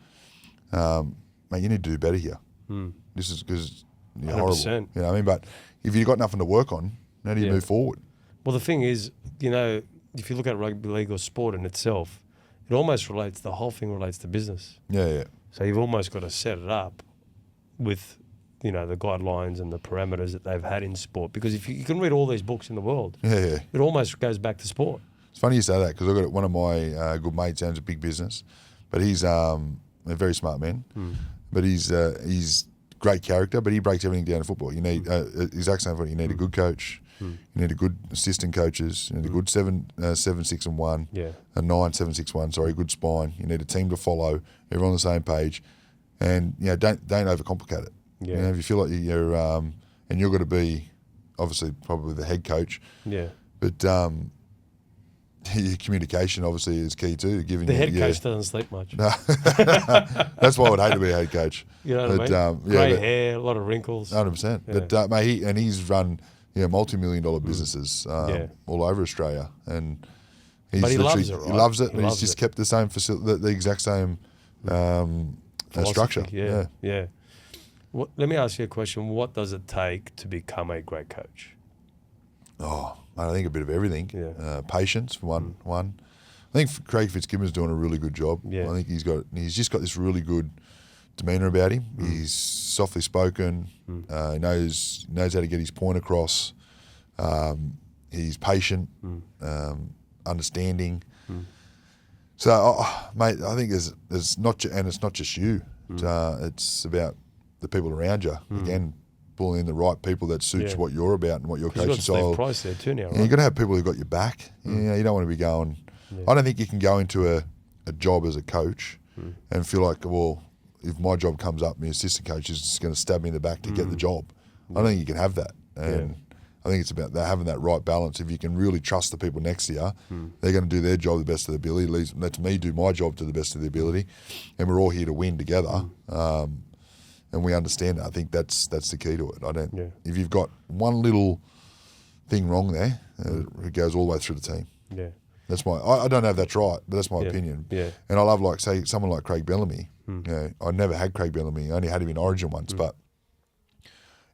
mate, you need to do better here. This is because you're horrible.
100%.
You know what I mean? But if you've got nothing to work on, how do you move forward?
Well, the thing is, if you look at rugby league or sport in itself, it almost relates, the whole thing relates to business.
Yeah.
So you've almost got to set it up with, the guidelines and the parameters that they've had in sport. Because if you can read all these books in the world, it almost goes back to sport.
It's funny you say that because I've got one of my good mates owns a big business, but he's a very smart man. But he's great character, but he breaks everything down to football. You need exact same thing. You need a good coach. You need a good assistant coaches. You need a good 7-6-1. A 9-7-6-1. Sorry, good spine. You need a team to follow. Everyone on the same page, and don't overcomplicate it. If you feel like you're and you're going to be obviously probably the head coach. But your communication obviously is key too. Giving
the head coach doesn't sleep much.
No. That's why I would hate to be a head coach.
You know what I mean? Grey hair, a lot of wrinkles.
100%. But mate, he's run multi-million-dollar businesses all over Australia, and
but he loves it. Right?
He loves it, but he's just kept the same the exact same structure.
Yeah. Let me ask you a question. What does it take to become a great coach?
Oh, I think a bit of everything. Patience for one. I think Craig Fitzgibbon's doing a really good job. I think he's just got this really good demeanour about him. He's softly spoken. He knows how to get his point across. He's patient, understanding. So, mate, I think there's not, and it's not just you. It's about the people around you. Again, pulling in the right people that suits what you're about and what your coaching style.
You've got Steve Price there too now, right?
You've got to have people who've got your back. You don't want to be going. I don't think you can go into a job as a coach and feel like, well, if my job comes up, my assistant coach is just going to stab me in the back to get the job. I don't think you can have that. And I think it's about having that right balance. If you can really trust the people next to you, they're going to do their job to the best of their ability. Lets me do my job to the best of the ability. And we're all here to win together. And we understand that. I think that's the key to it. If you've got one little thing wrong there, it goes all the way through the team. That's I don't know if that's right, but that's my opinion. And I love, say, someone like Craig Bellamy. I never had Craig Bellamy. I only had him in Origin once, but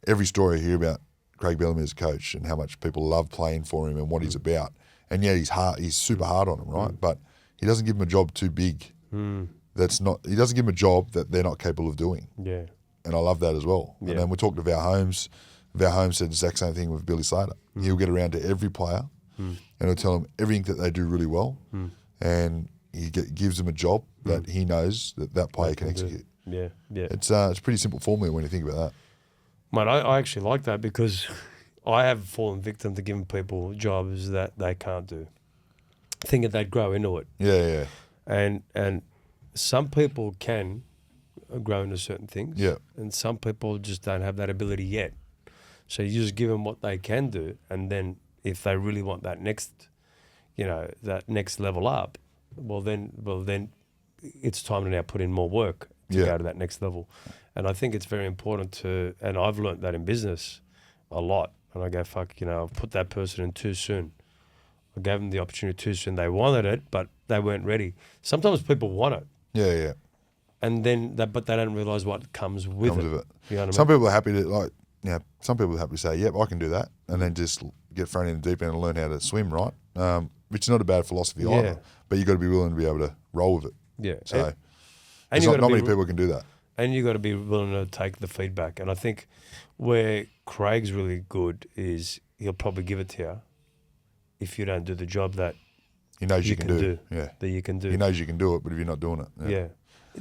every story I hear about Craig Bellamy as a coach and how much people love playing for him and what he's about. And he's super hard on them, right? But he doesn't give them a job too big. He doesn't give them a job that they're not capable of doing. And I love that as well. And then we talked to Val Holmes. Val Holmes said the exact same thing with Billy Slater. He'll get around to every player and he'll tell them everything that they do really well. And he gives them a job that he knows that player can execute. It's a pretty simple formula when you think about that.
Mate, I actually like that because I have fallen victim to giving people jobs that they can't do, thinking they'd grow into it. And some people can grow into certain things. And some people just don't have that ability yet. So you just give them what they can do, and then if they really want that next, that next level up, well then it's time to now put in more work to go to that next level. And I think it's very important and I've learnt that in business a lot. And I go, fuck, I've put that person in too soon. I gave them the opportunity too soon. They wanted it, but they weren't ready. Sometimes people want it.
Yeah.
And then, but they don't realise what comes with it. You know what I mean?
Some people are happy to some people are happy to say, yep, I can do that, and then just get thrown in the deep end and learn how to swim, right? Which is not a bad philosophy either. But you've got to be willing to be able to roll with it. Yeah. So
and
not many people can do that.
And you've got to be willing to take the feedback. And I think where Craig's really good is he'll probably give it to you if you don't do the job that
he knows you can do. Yeah.
That you can do.
He knows you can do it, but if you're not doing it.
Yeah.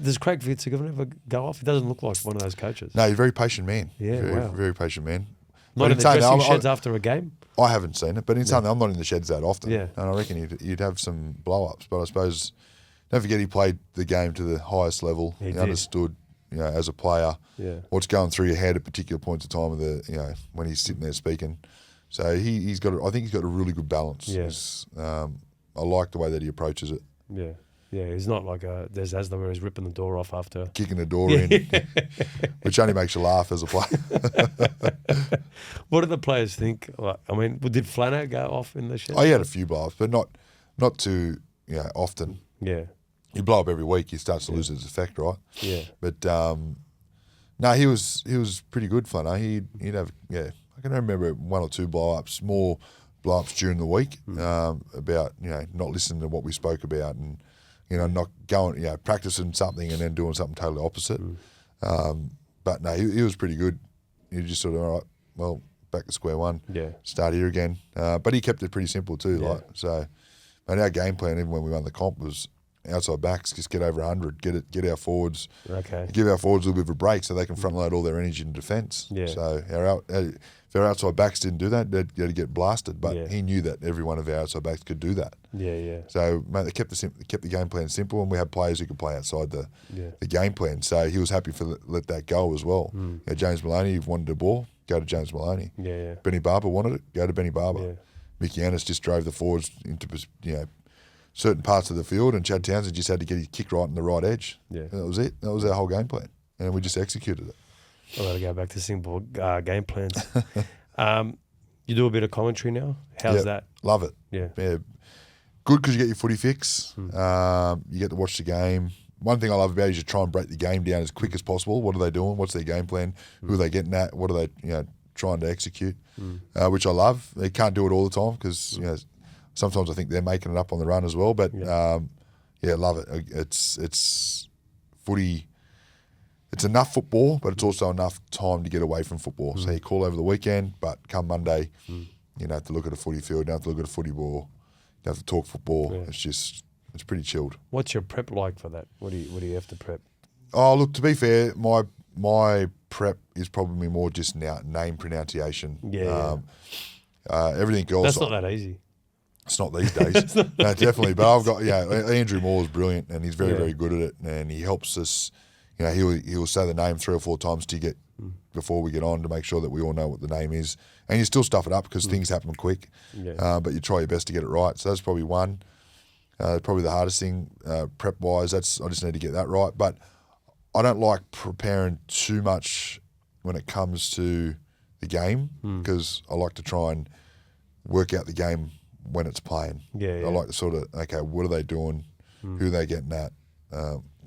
Does Craig Fitzgibbon ever go off? He doesn't look like one of those coaches.
No, he's a very patient man.
Yeah,
very patient man.
Not in the dressing sheds after a game?
I haven't seen it, but in something, I'm not in the sheds that often.
Yeah.
And I reckon you'd have some blow-ups. But I suppose, don't forget he played the game to the highest level. He understood, as a player, what's going through your head at particular points of time of when he's sitting there speaking. So I think he's got a really good balance.
Yes.
I like the way that he approaches it.
Yeah. Yeah, he's not like there's Asda where he's ripping the door off after.
Kicking the door in, which only makes you laugh as a player.
What do the players think? Did Flano go off in the shed?
Oh, he had a few blow-ups, but not too often.
Yeah.
You blow up every week, he starts to lose its effect, right?
Yeah.
But, no, he was pretty good, Flano. He'd have, I can remember one or two blow-ups, more blow-ups during the week about, not listening to what we spoke about and, not going, practicing something and then doing something totally opposite. But no, he was pretty good. He just sort of, all right, well, back to square one.
Yeah.
Start here again. But he kept it pretty simple too. Yeah. But our game plan, even when we won the comp, was outside backs, just get over 100, get our forwards, give our forwards a little bit of a break so they can front load all their energy in defence. Yeah. So if our outside backs didn't do that, they'd get blasted. But he knew that every one of our outside backs could do that. Yeah. So mate, they kept the game plan simple, and we had players who could play outside the game plan. So he was happy to let that go as well. James Maloney wanted the ball, go to James Maloney.
Yeah.
Benny Barber wanted it, go to Benny Barber. Yeah. Mickey Annis just drove the forwards into certain parts of the field, and Chad Townsend just had to get his kick right on the right edge. Yeah. And that was it. That was our whole game plan, and we just executed it.
I've got to go back to simple game plans. You do a bit of commentary now? How's that?
Love it.
Yeah.
Good because you get your footy fix. You get to watch the game. One thing I love about it is you try and break the game down as quick as possible. What are they doing? What's their game plan? Who are they getting at? What are they trying to execute? Which I love. They can't do it all the time because sometimes I think they're making it up on the run as well. But love it. It's footy. It's enough football, but it's also enough time to get away from football. So you call over the weekend, but come Monday, you don't have to look at a footy field, you don't have to look at a footy ball, you don't have to talk football. Yeah. It's pretty chilled.
What's your prep like for that? What do you have to prep?
Oh, look, to be fair, my prep is probably more just name pronunciation.
Yeah.
Everything else.
That's not that easy.
It's not these days. No, definitely. But I've got Andrew Moore is brilliant, and he's very, very good at it, and he helps us. He'll say the name 3 or 4 times to get before we get on to make sure that we all know what the name is, and you still stuff it up because things happen quick. Yeah. But you try your best to get it right. So that's probably one. Probably the hardest thing prep wise. I just need to get that right. But I don't like preparing too much when it comes to the game because I like to try and work out the game when it's playing. I like to sort of what are they doing? Who are they getting at?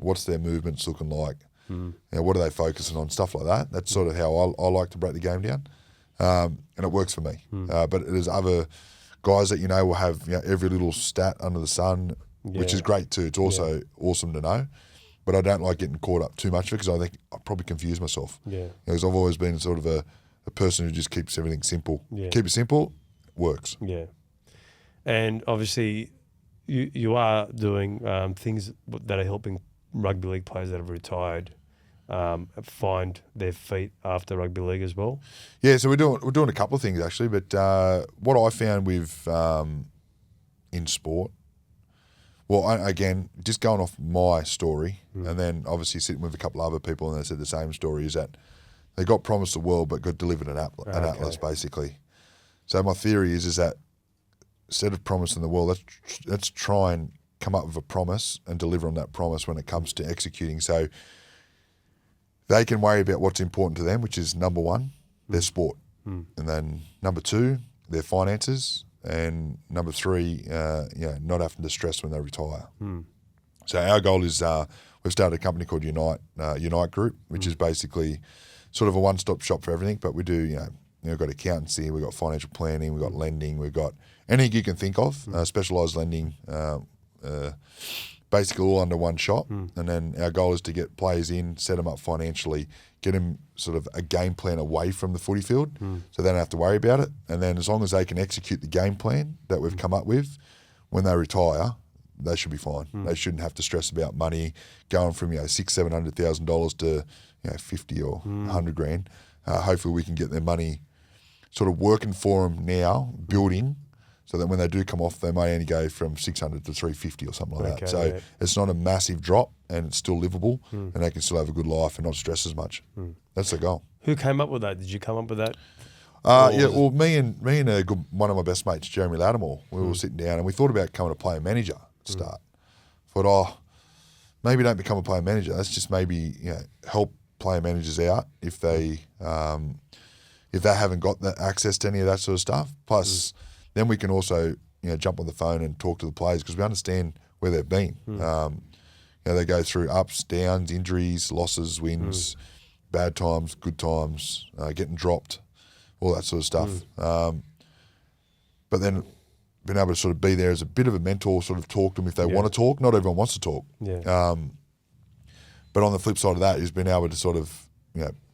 What's their movements looking like? What are they focusing on? Stuff like that. That's sort of how I like to break the game down, and it works for me. But there's other guys that will have every little stat under the sun, which is great too. It's also awesome to know, but I don't like getting caught up too much because I think I probably confuse myself. Because I've always been sort of a person who just keeps everything simple. Keep it simple, works. Yeah,
and obviously you are doing things that are helping rugby league players that have retired find their feet after rugby league as well.
Yeah, so we're doing a couple of things actually, but what I found with in sport, again, just going off my story, and then obviously sitting with a couple of other people and they said the same story, is that they got promised the world but got delivered an atlas basically. So my theory is that instead of promising the world, let's try and come up with a promise and deliver on that promise when it comes to executing. So they can worry about what's important to them, which is number one, their sport. And then number two, their finances. And number three, not having to stress when they retire. So our goal is we've started a company called Unite Group, which is basically sort of a one-stop shop for everything. But we do, we've got accountancy, we've got financial planning, we've got lending, we've got anything you can think of, specialised lending, basically all under one shop. And then our goal is to get players in, set them up financially, get them sort of a game plan away from the footy field so they don't have to worry about it. And then as long as they can execute the game plan that we've come up with, when they retire, they should be fine. They shouldn't have to stress about money going from $600,000-$700,000 to 50 or 100 grand. Hopefully we can get their money sort of working for them now, building, so that when they do come off, they might only go from 600 to 350 or something like that. So it's not a massive drop, and it's still livable, and they can still have a good life and not stress as much. That's the goal.
Who came up with that? Did you come up with that?
Me and one of my best mates, Jeremy Lattimore, we were sitting down and we thought about becoming a player manager to start. Thought, maybe don't become a player manager. Let's just maybe help player managers out if they haven't got the access to any of that sort of stuff. Plus, then we can also jump on the phone and talk to the players because we understand where they've been. They go through ups, downs, injuries, losses, wins, bad times, good times, getting dropped, all that sort of stuff. But then being able to sort of be there as a bit of a mentor, sort of talk to them if they want to talk. Not everyone wants to talk. But on the flip side of that is being able to sort of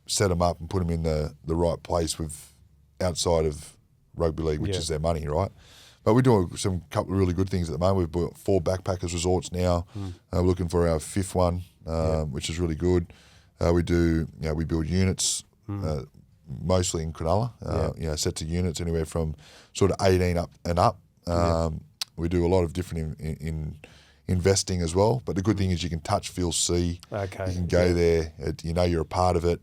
set them up and put them in the right place with outside of rugby league, which is their money, right? But we're doing some couple of really good things at the moment. We've built 4 backpackers resorts now. We're looking for our 5th one, which is really good. We build units, mostly in Cronulla. Sets of units anywhere from sort of 18 up and up. We do a lot of different in investing as well. But the good thing is you can touch, feel, see. You can go there. You're a part of it,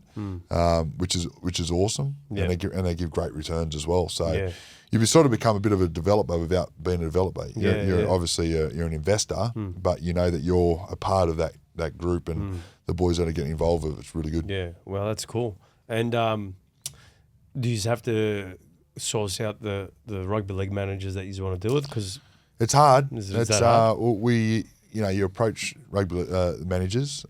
which is awesome. And they give great returns as well. So you've sort of become a bit of a developer without being a developer. You're obviously you're an investor, but you know that you're a part of that group and the boys that are getting involved with it. It's really good.
Yeah, well, that's cool. And do you have to source out the rugby league managers that you want to deal with? Because
it's hard.
Is that hard?
You approach rugby managers,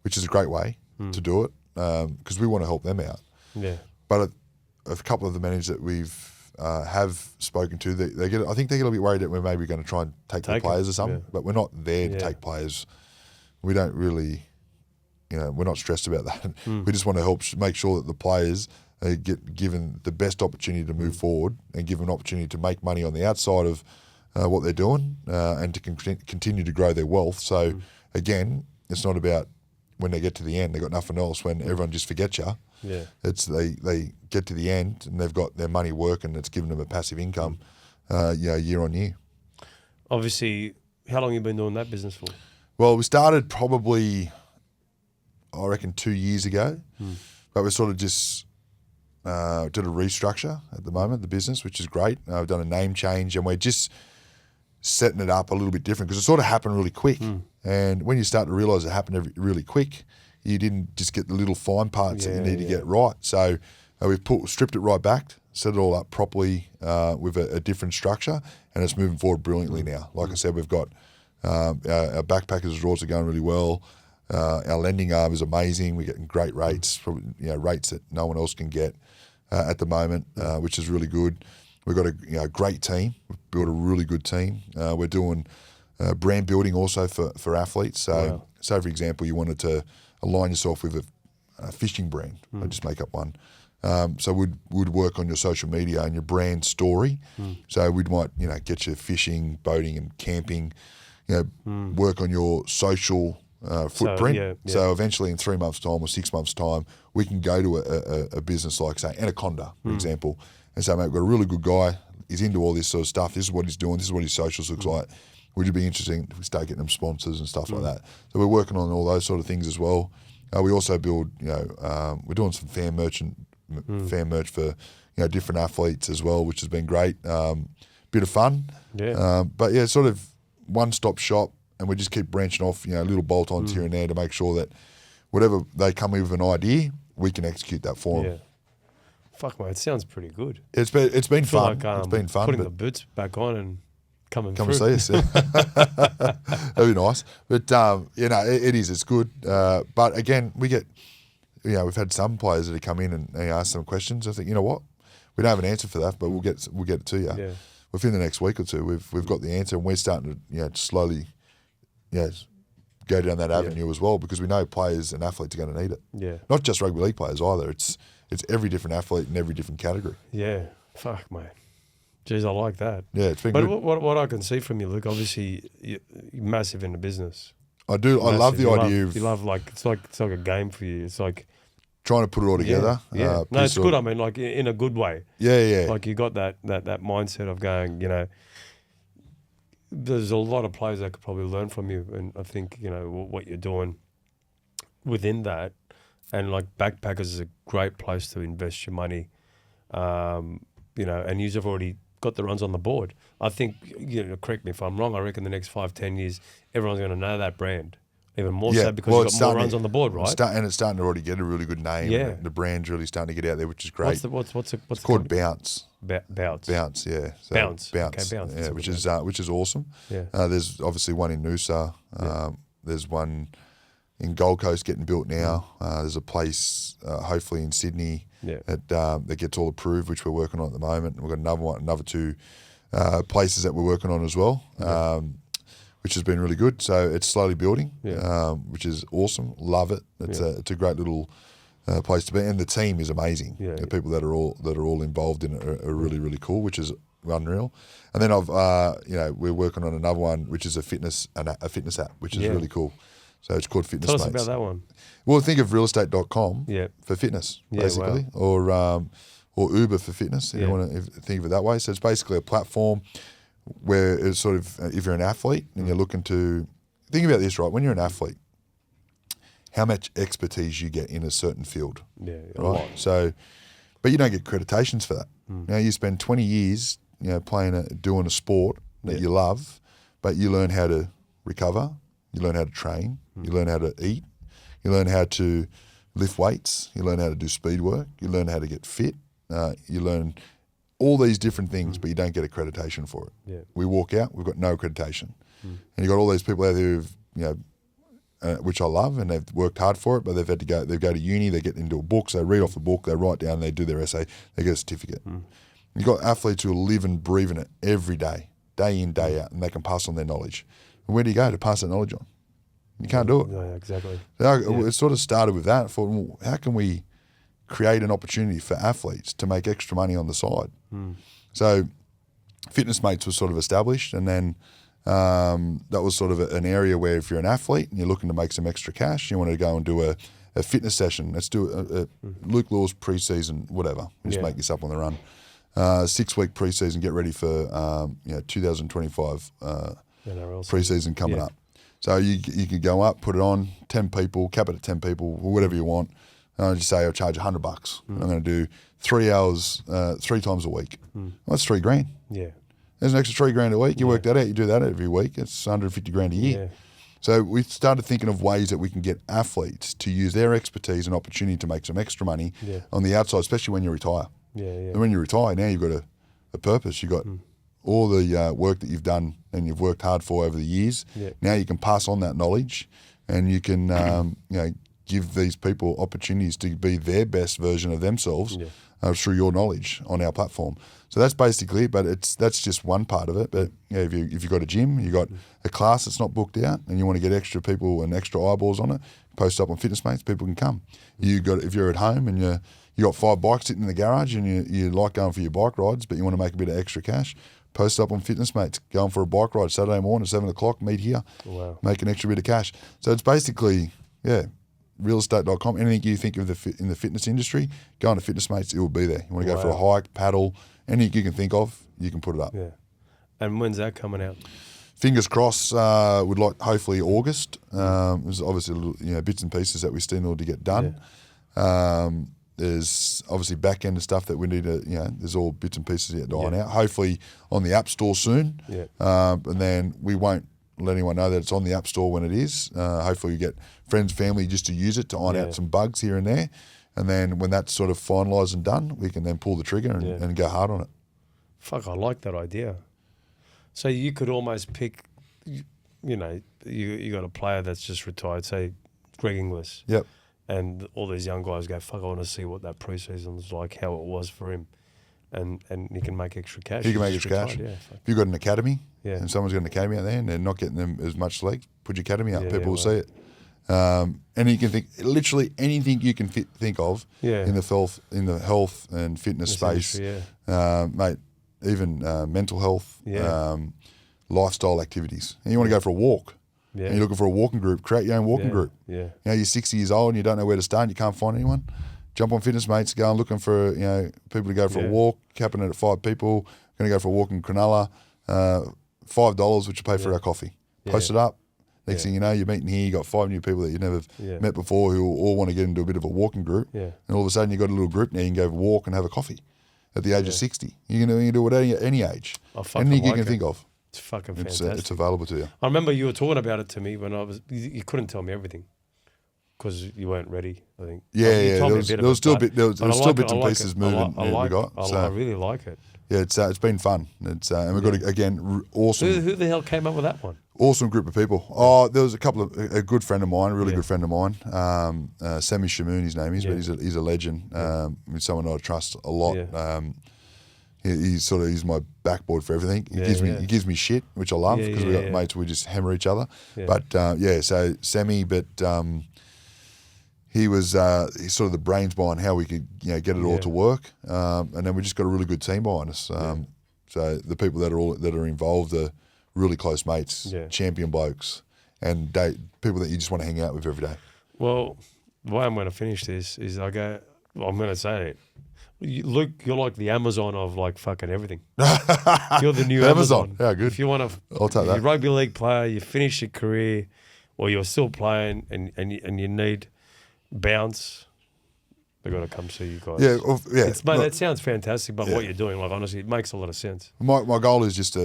which is a great way to do it because we want to help them out.
Yeah.
But a couple of the managers that we've have spoken to, I think they get a bit worried that we're maybe going to try and take the players or something. But we're not there to take players. We don't really, we're not stressed about that. We just want to help make sure that the players get given the best opportunity to move forward and give them an opportunity to make money on the outside of what they're doing and to continue to grow their wealth. So again, it's not about when they get to the end, they've got nothing else when everyone just forgets you.
Yeah.
It's they get to the end and they've got their money working. It's giving them a passive income, year on year.
Obviously, how long have you been doing that business for?
Well, we started probably, I reckon, 2 years ago, but we sort of just did a restructure at the moment, the business, which is great. We've done a name change and we're just setting it up a little bit different because it sort of happened really quick. And when you start to realise it happened really quick, you didn't just get the little fine parts that you need to get right. So we've stripped it right back, set it all up properly with a different structure, and it's moving forward brilliantly now. Like I said, we've got our backpackers resorts are going really well. Our lending arm is amazing. We're getting great rates, rates that no one else can get at the moment, which is really good. We've got a great team. We've built a really good team. We're doing brand building also for athletes. So, for example, you wanted to align yourself with a fishing brand. I just make up one. So we'd work on your social media and your brand story. So we might get you fishing, boating, and camping. Work on your social footprint. So eventually, in 3 months' time or 6 months' time, we can go to a business like, say, Anaconda, for example, and say, mate, we've got a really good guy. He's into all this sort of stuff. This is what he's doing. This is what his socials looks like. Would you be interested if we start getting them sponsors and stuff like that? So we're working on all those sort of things as well. We also build, we're doing some fan merch for different athletes as well, which has been great. bit of fun.
Yeah.
But yeah, sort of one-stop shop, and we just keep branching off, little bolt-ons here and there to make sure that whatever they come in with an idea, we can execute that for them.
Yeah. Fuck, mate, it sounds pretty good.
It's been
I feel
fun.
like,
It's been fun.
putting
but
the boots back on and come
come
through.
and see us. Yeah. That'd be nice. But it is. It's good. But again, we get, we've had some players that have come in and ask some questions. I think, you know what, we don't have an answer for that, but we'll get it to you.
Yeah.
Within the next week or two, we've got the answer, and we're starting to slowly, go down that avenue as well, because we know players and athletes are going to need it.
Yeah.
Not just rugby league players either. It's every different athlete in every different category.
Yeah. Fuck, mate. Jeez, I like that.
Yeah, it's been
But
good.
what I can see from you, Luke, obviously you're massive into business.
I do. I love the idea of
You love, like, it's like a game for you. It's like
trying to put it all together.
Yeah. No, it's good. I mean, like, in a good way.
Yeah.
Like, you got that mindset of going, there's a lot of players that could probably learn from you, and I think what you're doing within that, and like Backpackers is a great place to invest your money, and you've already got the runs on the board. I think, correct me if I'm wrong, I reckon the next 5-10 years everyone's going to know that brand even more so because you've got more runs on the board, right?
And it's starting to already get a really good name.
Yeah.
The brand's really starting to get out there, which is great.
What's
it's called Bounce.
Bounce.
Bounce, yeah. So
Bounce.
Bounce.
Okay, Bounce.
Yeah, which is awesome.
Yeah.
There's obviously one in Noosa. There's one in Gold Coast getting built now. There's a place hopefully in Sydney that gets all approved, which we're working on at the moment. And we've got another two places that we're working on as well. Which has been really good. So it's slowly building, which is awesome. Love it. It's a great little place to be, and the team is amazing.
Yeah.
The people that are all involved in it are really, really cool, which is unreal. And then we're working on another one, which is a fitness app, which is really cool. So it's called Fitness
Tell us
Mates.
about that one.
Well, think of realestate.com for fitness, basically, or Uber for fitness. If you want to think of it that way. So it's basically a platform where it's sort of, if you're an athlete and you're looking to, think about this, right? When you're an athlete, how much expertise you get in a certain field, right? So, but you don't get accreditations for that. Now you spend 20 years, doing a sport that you love, but you learn how to recover, you learn how to train, you learn how to eat, you learn how to lift weights, you learn how to do speed work, you learn how to get fit, you learn all these different things, but you don't get accreditation for it.
Yeah.
We walk out, we've got no accreditation. And you've got all these people out there who've, which I love, and they've worked hard for it, but they've had to go to uni, they get into a book, so they read off a book, they write down, they do their essay, they get a certificate. You've got athletes who live and breathe in it every day in, day out, and they can pass on their knowledge. And where do you go to pass that knowledge on? You can't do it.
No, exactly.
So it sort of started with that. I thought, well, how can we create an opportunity for athletes to make extra money on the side? So Fitness Mates was sort of established, and then that was sort of an area where if you're an athlete and you're looking to make some extra cash, you want to go and do a fitness session. Let's do a Luke Law's pre-season, whatever. Just make this up on the run. 6-week pre-season, get ready for 2025
NRL
pre-season coming up. So you can go up, put it on, 10 people, cap it at 10 people, or whatever you want. And I just say I'll charge $100. And I'm going to do 3 hours 3 times a week. Well, that's $3,000.
Yeah.
There's an extra $3,000 a week. You work that out. You do that every week. It's $150,000 a year.
Yeah.
So we started thinking of ways that we can get athletes to use their expertise and opportunity to make some extra money on the outside, especially when you retire.
Yeah.
And when you retire, now you've got a purpose. You've got all the work that you've done and you've worked hard for over the years.
Yeah.
Now you can pass on that knowledge, and you can give these people opportunities to be their best version of themselves through your knowledge on our platform. So that's basically it, but that's just one part of it. But if you've got a gym, you've got a class that's not booked out, and you want to get extra people and extra eyeballs on it, post up on Fitness Mates, people can come. If you're at home and you got 5 bikes sitting in the garage and you like going for your bike rides, but you want to make a bit of extra cash, post up on Fitness Mates, going for a bike ride Saturday morning, 7 o'clock, meet here, make an extra bit of cash. So it's basically, realestate.com. Anything you think of in the fitness industry, go on to Fitness Mates, it will be there. You want to go for a hike, paddle, anything you can think of, you can put it up.
Yeah. And when's that coming out?
Fingers crossed, would like hopefully August. There's obviously bits and pieces that we still need to get done. There's obviously back end and stuff that we need to, there's all bits and pieces yet to iron out. Hopefully on the App Store soon.
Yeah.
And then we won't let anyone know that it's on the App Store when it is. Hopefully you get friends, family just to use it to iron out some bugs here and there. And then when that's sort of finalised and done, we can then pull the trigger and go hard on it.
Fuck, I like that idea. So you could almost pick, you got a player that's just retired, say Greg Inglis.
Yep.
And all these young guys go, fuck, I want to see what that pre-season was like, how it was for him. And he can make extra cash.
He can make extra cash.
Yeah,
if you've got an academy
and
someone's got an academy out there and they're not getting them as much league, put your academy out. People will see it. And you can think literally anything you can think of in the health and fitness space, mate. Even mental health, lifestyle activities. And you want to go for a walk. And you're looking for a walking group. Create your own walking group.
Yeah.
You're 60 years old and you don't know where to start. And you can't find anyone. Jump on Fitness Mates. Go and looking for people to go for a walk. Capping it at 5 people. Going to go for a walk in Cronulla. $5, which will pay for our coffee. Post it up. Next thing you know, you're meeting here. You got 5 new people that you never met before who all want to get into a bit of a walking group. And all of a sudden, you've got a little group now. You can go walk and have a coffee at the age of 60. You can do it at any age. Anything you can think of.
It's fucking fantastic.
It's available to you.
I remember you were talking about it to me when you couldn't tell me everything because you weren't ready, I think.
There was still bits and pieces moving.
I really like it.
Yeah, it's been fun. And we've got awesome.
Who the hell came up with that one?
Awesome group of people. Oh, there was a good friend of mine, a really good friend of mine, Sammy Shamoon, his name is, but he's a legend. He's someone I trust a lot. He's my backboard for everything. He gives me shit, which I love because we got mates. We just hammer each other. But so Sammy, but he's sort of the brains behind how we could get it all to work. And then we just got a really good team behind us. So the people that are involved are really close mates, champion blokes, and people that you just want to hang out with every day.
Well, the way I'm going to finish this is I'm going to say it. Luke, you're like the Amazon of like fucking everything. You're the new Amazon.
Yeah, good.
If you want to,
I'll take that.
You're a rugby league player, you finish your career, or you're still playing, and you need bounce, they've got to come see you guys.
Mate,
that sounds fantastic, but what you're doing, like honestly, it makes a lot of sense.
My goal is just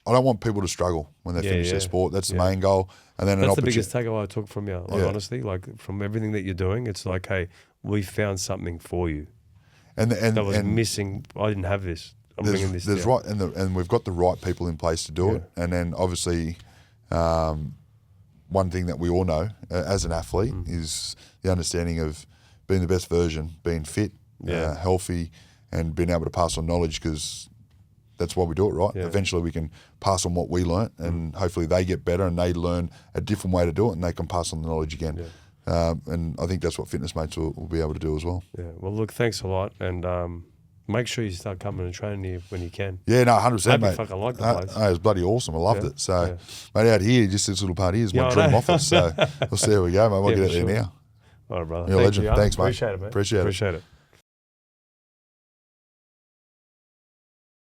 I don't want people to struggle when they finish their sport. That's the main goal. And then
that's the biggest takeaway I took from you. Like honestly, like from everything that you're doing, it's like, hey, we found something for you. And that was missing. I didn't have this. I'm bringing this.
There's right, and we've got the right people in place to do it. And then obviously, one thing that we all know as an athlete is the understanding of being the best version, being fit, healthy, and being able to pass on knowledge because that's why we do it, right? Eventually, we can pass on what we learnt, and hopefully they get better and they learn a different way to do it, and they can pass on the knowledge again. And I think that's what Fitness Mates will be able to do as well. Yeah.
Well, look, thanks a lot, and make sure you start coming and training here when you can.
Yeah, no, 100%, mate.
Fucking like the place.
It was bloody awesome. I loved it. So, mate, out here, just this little part here is my dream office. So we'll see how we go, mate. We'll get out there now.
All right, brother.
You're a legend. Thanks, mate.
Appreciate it, mate.
Appreciate it.